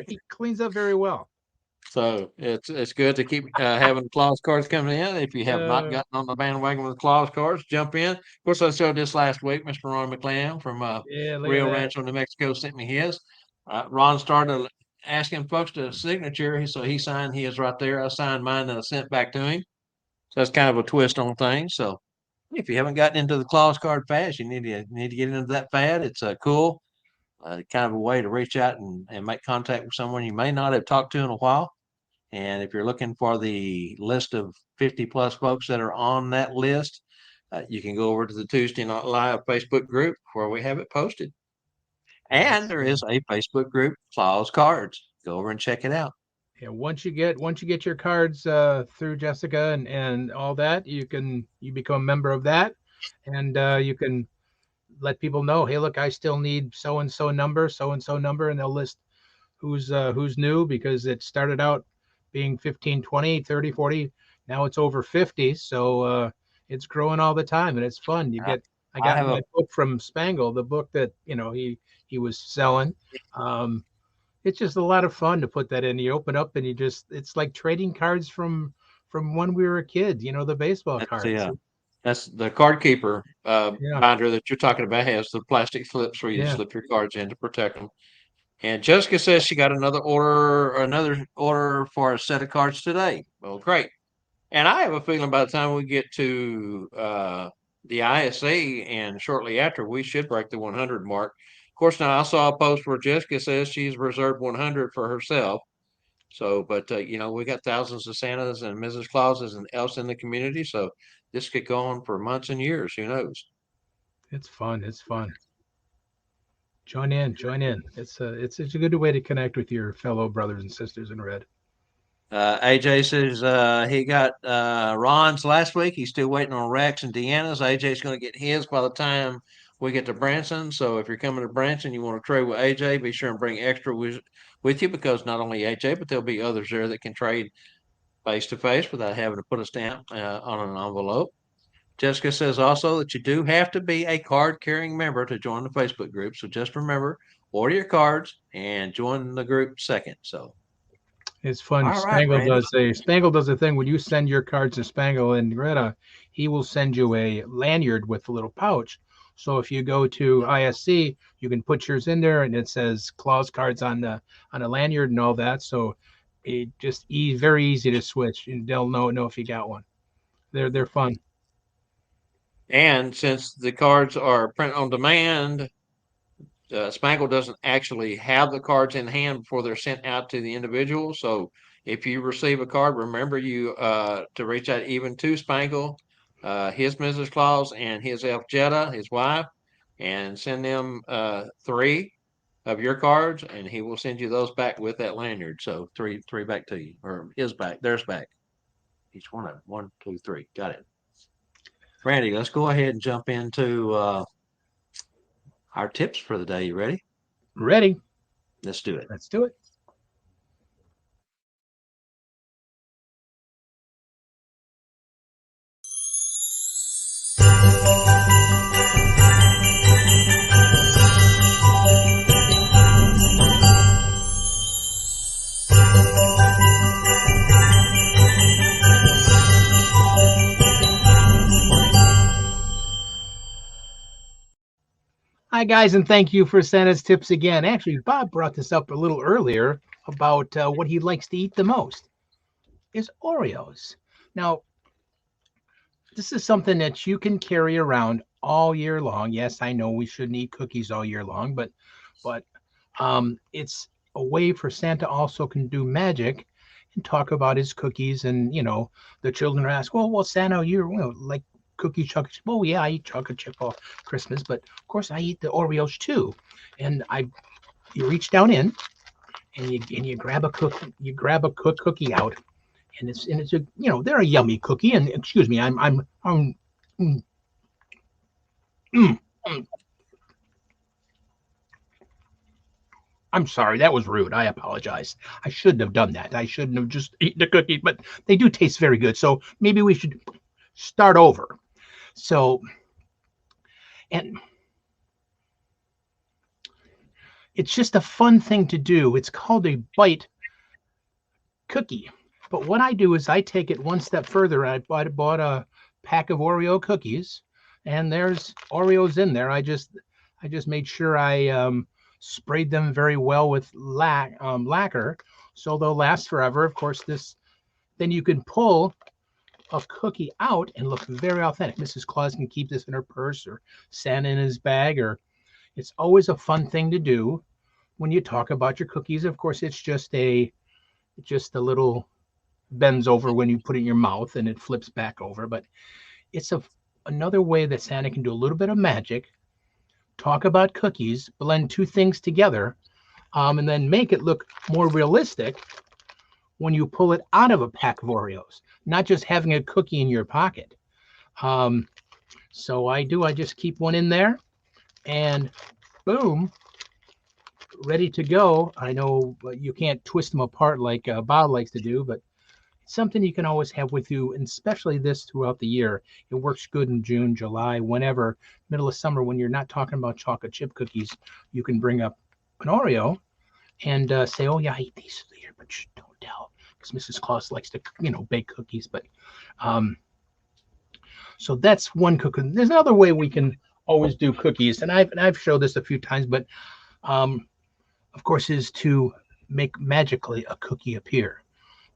He cleans up very well. So it's good to keep having clause cards coming in. If you have not gotten on the bandwagon with clause cards, jump in. Of course, I showed this last week. Mr. Ron McClam from Rio Rancho, New Mexico, sent me his. Ron started asking folks to signature, so he signed his right there. I signed mine and I sent back to him. So that's kind of a twist on things. So if you haven't gotten into the clause card fad, you need to get into that fad. It's cool, kind of a way to reach out and make contact with someone you may not have talked to in a while. And if you're looking for the list of 50 plus folks that are on that list, you can go over to the Tuesday Night Live Facebook group where we have it posted. And there is a Facebook group, Clause Cards. Go over and check it out. Yeah, once you get your cards through Jessica and all that, you become a member of that, and you can let people know, hey, look, I still need so and so number, and they'll list who's new, because it started out being 15, 20, 30, 40. Now it's over 50. So it's growing all the time, and it's fun. I got my book from Spangle, the book that, he was selling. It's just a lot of fun to put that in. You open up and it's like trading cards from when we were a kid, the baseball cards. That's the card keeper binder that you're talking about, has the plastic slips where you slip your cards in to protect them. And Jessica says she got another order for a set of cards today. Well, great. And I have a feeling by the time we get to the ISC, and shortly after we should break the 100 mark. Of course, now I saw a post where Jessica says she's reserved 100 for herself. So, but we got thousands of Santas and Mrs. Clauses and elves in the community. So this could go on for months and years. Who knows? It's fun. It's fun. Join in. Join in. It's a good way to connect with your fellow brothers and sisters in red. AJ says he got Ron's last week. He's still waiting on Rex and Deanna's. AJ's going to get his by the time we get to Branson. So if you're coming to Branson, you want to trade with AJ, be sure and bring extra with you, because not only AJ, but there'll be others there that can trade face to face without having to put a stamp on an envelope. Jessica says also that you do have to be a card carrying member to join the Facebook group. So just remember, order your cards and join the group second. So It's fun. all right, Randy. Spangle does a thing when you send your cards to Spangle and Greta, he will send you a lanyard with a little pouch. So if you go to ISC, you can put yours in there, and it says Claus cards on a lanyard and all that. So it just very easy to switch, and they'll know if you got one. They're fun. And since the cards are print on demand, Spangle doesn't actually have the cards in hand before they're sent out to the individual. So if you receive a card, remember to reach out even to Spangle, his Mrs. Claus, and his elf Jetta, his wife, and send them 3 of your cards, and he will send you those back with that lanyard. So three back to you, or his back, theirs back. Each one of them. 1, 2, 3. Got it. Randy, let's go ahead and jump into our tips for the day. You ready? Ready? Let's do it. Let's do it. Hi, guys, and thank you for Santa's tips again. Actually, Bob brought this up a little earlier about what he likes to eat the most is Oreos. Now, this is something that you can carry around all year long. Yes, I know we shouldn't eat cookies all year long, but it's a way for Santa also can do magic and talk about his cookies. And the children are asked, well, Santa, you're like cookie chocolate chip. Oh yeah, I eat chocolate chip for Christmas, but of course I eat the Oreos too. And you reach down in and you grab a cooked cookie out, and it's a they're a yummy cookie. And excuse me, I'm sorry, that was rude. I apologize. I shouldn't have done that. I shouldn't have just eaten the cookie, but they do taste very good. So maybe we should start over. So, and it's just a fun thing to do. It's called a bite cookie. But what I do is I take it one step further. I bought a pack of Oreo cookies, and there's Oreos in there. I just made sure I sprayed them very well with lacquer, so they'll last forever. Of course, then you can pull a cookie out and look very authentic. Mrs. Claus can keep this in her purse, or Santa in his bag, or it's always a fun thing to do when you talk about your cookies. Of course, it's just a little bends over when you put it in your mouth and it flips back over, but it's another way that Santa can do a little bit of magic, talk about cookies, blend two things together, and then make it look more realistic when you pull it out of a pack of Oreos, not just having a cookie in your pocket. So I just keep one in there, and boom, ready to go. I know you can't twist them apart like Bob likes to do, but it's something you can always have with you, and especially this throughout the year. It works good in June, July, whenever, middle of summer, when you're not talking about chocolate chip cookies. You can bring up an Oreo and say, oh yeah, I eat these later, but don't tell, because Mrs. Claus likes to bake cookies. But so that's one cookie. There's another way we can always do cookies, and I've showed this a few times, but of course, is to make magically a cookie appear.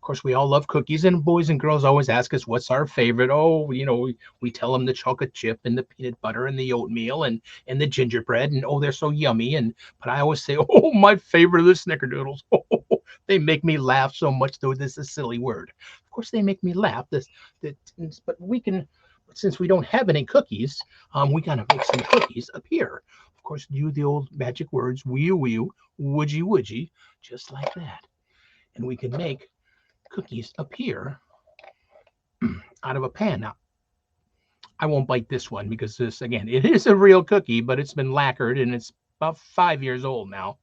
Of course, we all love cookies, and boys and girls always ask us what's our favorite. Oh, we tell them the chocolate chip and the peanut butter and the oatmeal and the gingerbread, and oh, they're so yummy. And but I always say, oh, my favorite are the snickerdoodles. Oh, they make me laugh so much, though this is a silly word. Of course, they make me laugh. But since we don't have any cookies, we gotta make some cookies appear. Of course, do the old magic words, wee wee, woodgy woodgy, just like that, and we can make cookies appear out of a pan. Now, I won't bite this one because this, again, it is a real cookie, but it's been lacquered and it's about 5 years old now.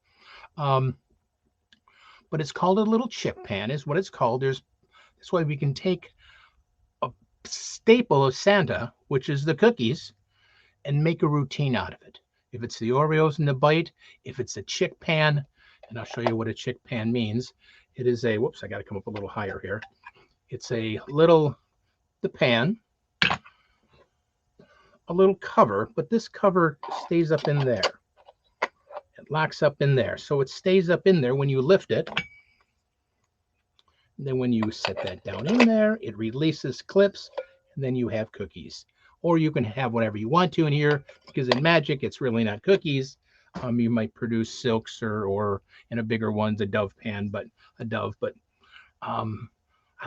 Um, but it's called a little chip pan, is what it's called. This way we can take a staple of Santa, which is the cookies, and make a routine out of it. If it's the Oreos in the bite, if it's a chick pan, and I'll show you what a chick pan means. It is a, whoops, I got to come up a little higher here. It's the pan, a little cover, but this cover stays up in there. It locks up in there. So it stays up in there when you lift it. And then when you set that down in there, it releases clips, and then you have cookies. Or you can have whatever you want to in here, because in magic, it's really not cookies. You might produce silks or in a bigger one, the dove pan, but I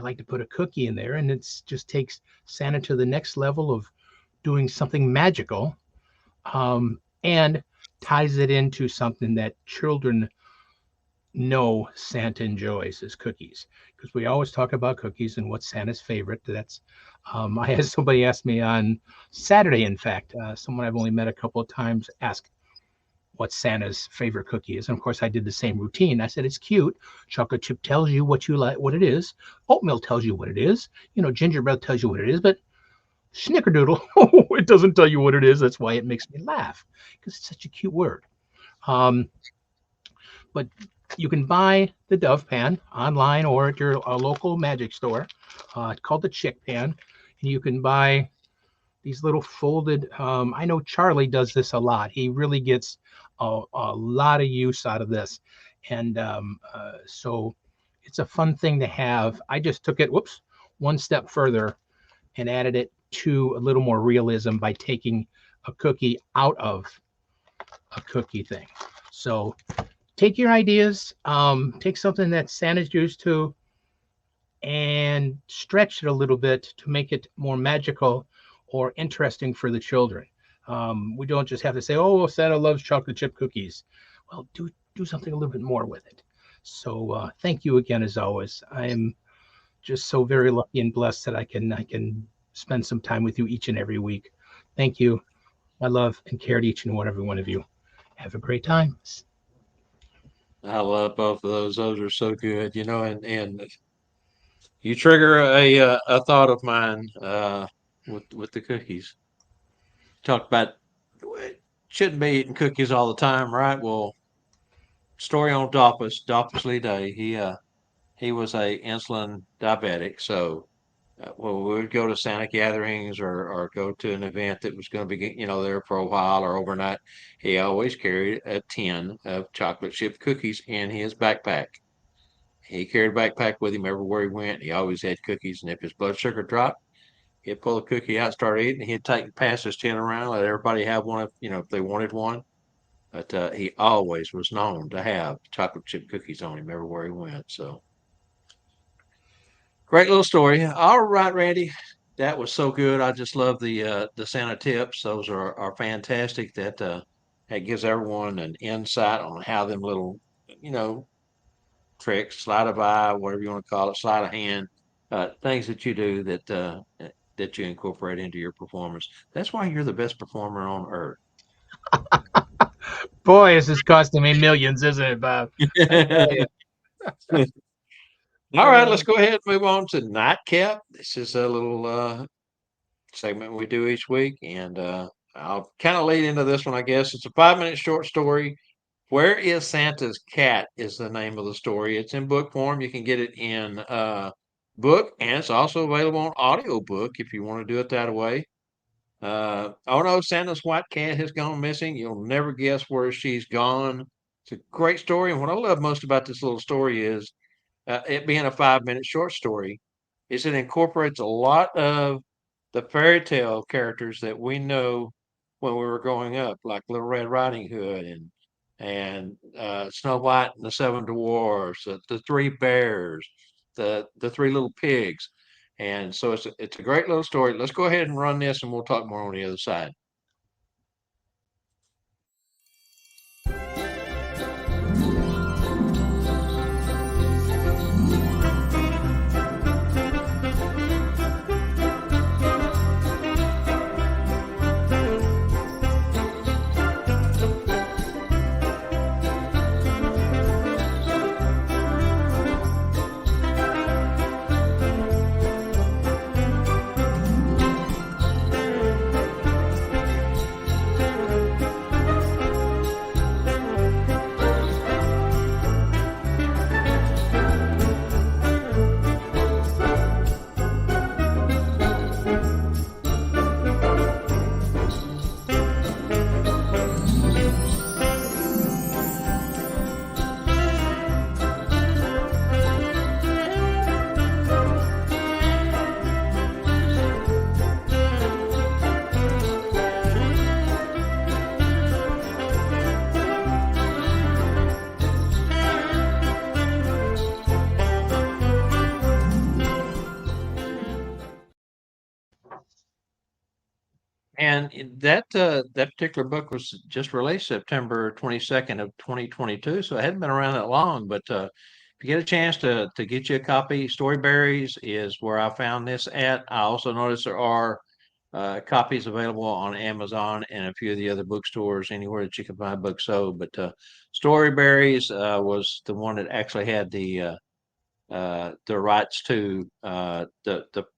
like to put a cookie in there, and it just takes Santa to the next level of doing something magical, and ties it into something that children know Santa enjoys is cookies, because we always talk about cookies and what's Santa's favorite. I had somebody ask me on Saturday, in fact, someone I've only met a couple of times, ask what Santa's favorite cookie is. And of course, I did the same routine. I said, it's cute. Chocolate chip tells you what you like, what it is. Oatmeal tells you what it is. Gingerbread tells you what it is. But snickerdoodle, it doesn't tell you what it is. That's why it makes me laugh, because it's such a cute word. But you can buy the Dove Pan online or at your local magic store. It's called the Chick Pan. And you can buy these little folded. I know Charlie does this a lot. He really gets a lot of use out of this. And so it's a fun thing to have. I just took it, one step further and added it to a little more realism by taking a cookie out of a cookie thing. So take your ideas, take something that Santa's used to, and stretch it a little bit to make it more magical or interesting for the children. We don't just have to say, "Oh, Santa loves chocolate chip cookies." Well, do something a little bit more with it. So thank you again, as always. I am just so very lucky and blessed that I can spend some time with you each and every week. Thank you. I love and care to each and every one of you. Have a great time. I love both of those. Those are so good, and you trigger a thought of mine with the cookies. Talked about shouldn't be eating cookies all the time, right? Well, story on Doppus Lee Day. He was a insulin diabetic, so when we would go to Santa gatherings or go to an event that was going to be there for a while or overnight, he always carried a tin of chocolate chip cookies in his backpack. He carried a backpack with him everywhere he went. He always had cookies, and if his blood sugar dropped, he'd pull a cookie out, start eating. He'd pass his tin around, let everybody have one if they wanted one. But he always was known to have chocolate chip cookies on him everywhere he went. So great little story. All right, Randy, that was so good. I just love the Santa tips. Those are fantastic. That gives everyone an insight on how them little you know tricks, sleight of eye, whatever you want to call it, sleight of hand, things that you do that you incorporate into your performance. That's why you're the best performer on earth. Boy, this is costing me millions, isn't it, Bob? I tell you. All right, let's go ahead and move on to Nightcap. This is a little segment we do each week, and I'll kind of lead into this one, I guess. It's a 5 minute short story. Where is Santa's Cat is the name of the story. It's in book form. You can get it in book, and it's also available on audiobook if you want to do it that way. Oh no, Santa's white cat has gone missing. You'll never guess where she's gone. It's a great story, and what I love most about this little story is it being a 5-minute short story, is it incorporates a lot of the fairy tale characters that we know when we were growing up, like Little Red Riding Hood and Snow White and the Seven Dwarfs, the Three Bears, the Three Little Pigs, and so it's a great little story. Let's go ahead and run this, and we'll talk more on the other side. And that particular book was just released September 22nd of 2022, so it hadn't been around that long. But if you get a chance to get you a copy, Storyberries is where I found this at. I also noticed there are copies available on Amazon and a few of the other bookstores, anywhere that you can buy books sold. But Storyberries was the one that actually had the rights to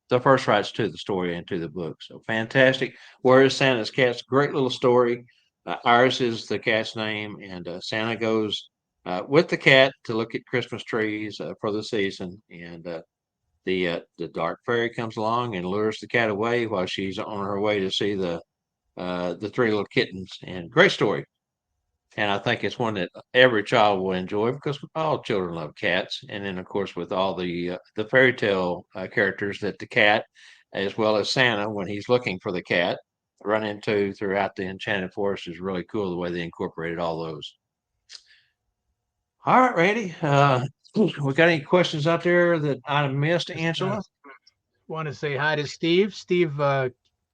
the first rights to the story and to the book. So fantastic. Where is Santa's Cat's great little story. Iris is the cat's name, and Santa goes with the cat to look at Christmas trees for the season. And the dark fairy comes along and lures the cat away while she's on her way to see the three little kittens. And great story. And I think it's one that every child will enjoy because all children love cats. And then, of course, with all the fairy tale characters that the cat, as well as Santa, when he's looking for the cat, run into throughout the Enchanted Forest is really cool the way they incorporated all those. All right, Randy. We got any questions out there that I missed, Angela? Want to say hi to Steve. Steve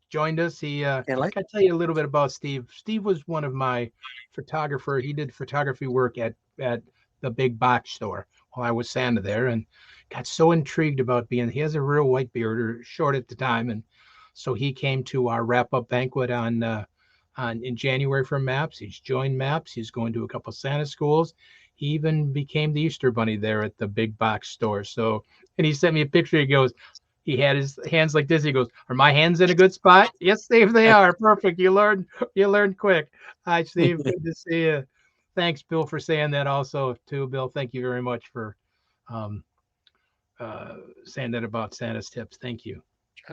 joined us. I Kelly? can tell you a little bit about Steve. Steve was one of my photographer. He did photography work at the big box store while I was Santa there, and got so intrigued about being. He has a real white beard, or short at the time, and so he came to our wrap up banquet on in January for Maps. He's joined Maps. He's going to a couple Santa schools. He even became the Easter Bunny there at the big box store. So, and he sent me a picture. He goes, he had his hands like this. He goes, "Are my hands in a good spot?" Yes, Steve, they are. Perfect. You learned quick. Hi, Steve. Good to see you. Thanks, Bill, for saying that also too. Bill, thank you very much for um, saying that about Santa's tips. Thank you.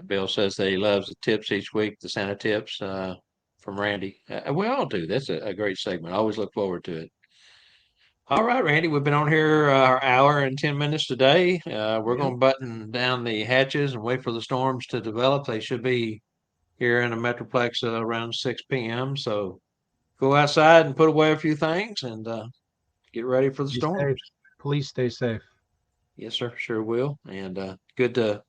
Bill says that he loves the tips each week, the Santa tips from Randy. We all do. That's a great segment. I always look forward to it. All right, Randy, we've been on here our hour and 10 minutes today. We're going to button down the hatches and wait for the storms to develop. They should be here in the Metroplex around 6 p.m. So go outside and put away a few things and get ready for the Be storm. safe. Please stay safe. Yes, sir. Sure will. And good to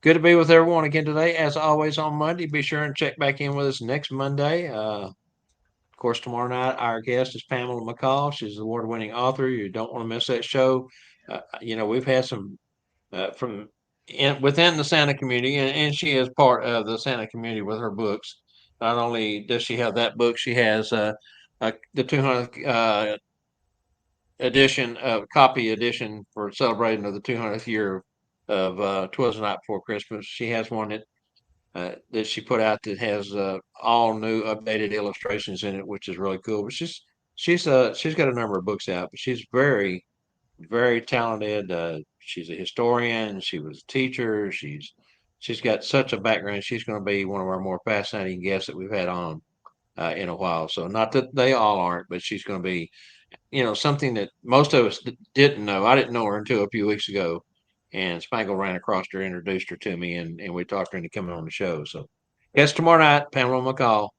be with everyone again today. As always on Monday, be sure and check back in with us next Monday. Of course, tomorrow night, our guest is Pamela McCall. She's an award-winning author. You don't want to miss that show. We've had some within the Santa community, and she is part of the Santa community with her books. Not only does she have that book, she has the 200th copy edition for celebrating of the 200th year of "'Twas the Night Before Christmas." She has one that she put out that has all new updated illustrations in it, which is really cool. But she's got a number of books out, but she's very, very talented. She's a historian. She was a teacher. She's got such a background. She's going to be one of our more fascinating guests that we've had on. in a while. So not that they all aren't, but she's going to be, something that most of us didn't know. I didn't know her until a few weeks ago, and Spangle ran across her, introduced her to me, and we talked her into coming on the show. So, yes, tomorrow night, Pamela McCall,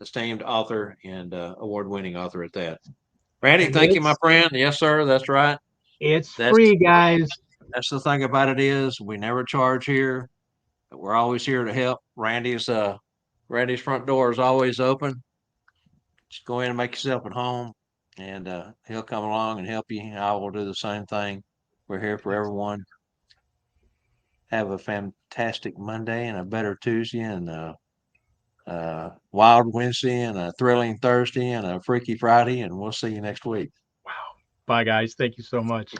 esteemed author and award-winning author at that. Randy, And thank you, my friend. Yes, sir, that's right. it's That's free, guys. that's the thing about it is we never charge here. We're always here to help. Randy's front door is always open. Just go in and make yourself at home, and he'll come along and help you. I will do the same thing. We're here for everyone. Have a fantastic Monday and a better Tuesday and wild Wednesday and a thrilling Thursday and a freaky Friday, and we'll see you next week. Wow. Bye, guys. Thank you so much.